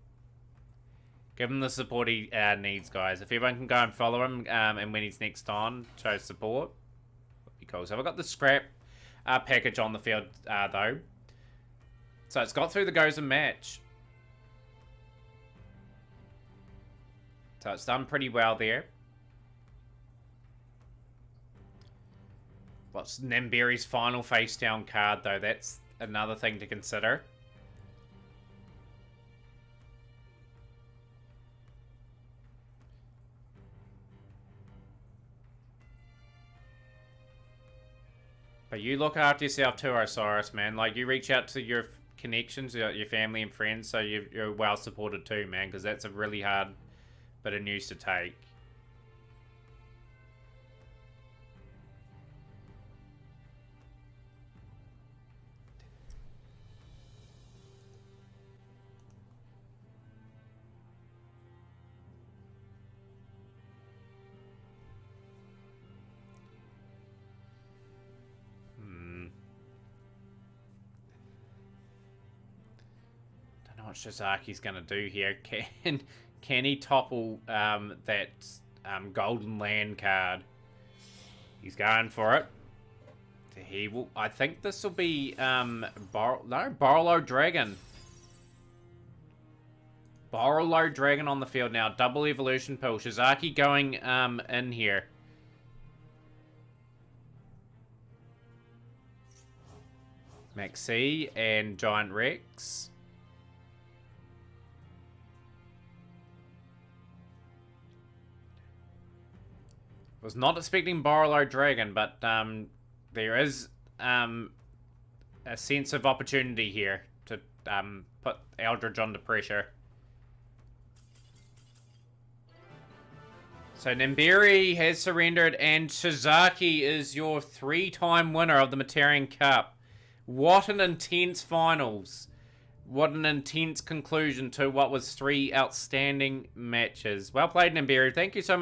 Give him the support he needs, guys. If everyone can go and follow him, and when he's next on, show support, that'd be cool. So I've got the scrap package on the field, though. So it's got through the Gozen match. So it's done pretty well there. What's Namberi's final face down card, though? That's another thing to consider. But you look after yourself too, Osiris, man. Like, you reach out to your connections, your family and friends, so you're well supported too, man, because that's a really hard bit of news to take. What Shizaki's going to do here. Can he topple that Golden Land card? He's going for it. He will. I think this will be Borrello Dragon. Borrello Dragon on the field now. Double evolution pill. Shizaki going in here. Maxi and Giant Rex. Was not expecting Borrello Dragon, but there is a sense of opportunity here to put Eldridge under pressure. So Namberi has surrendered, and Shizaki is your 3-time winner of the Mataurian Cup. What an intense finals. What an intense conclusion to what was 3 outstanding matches. Well played, Namberi. Thank you so much.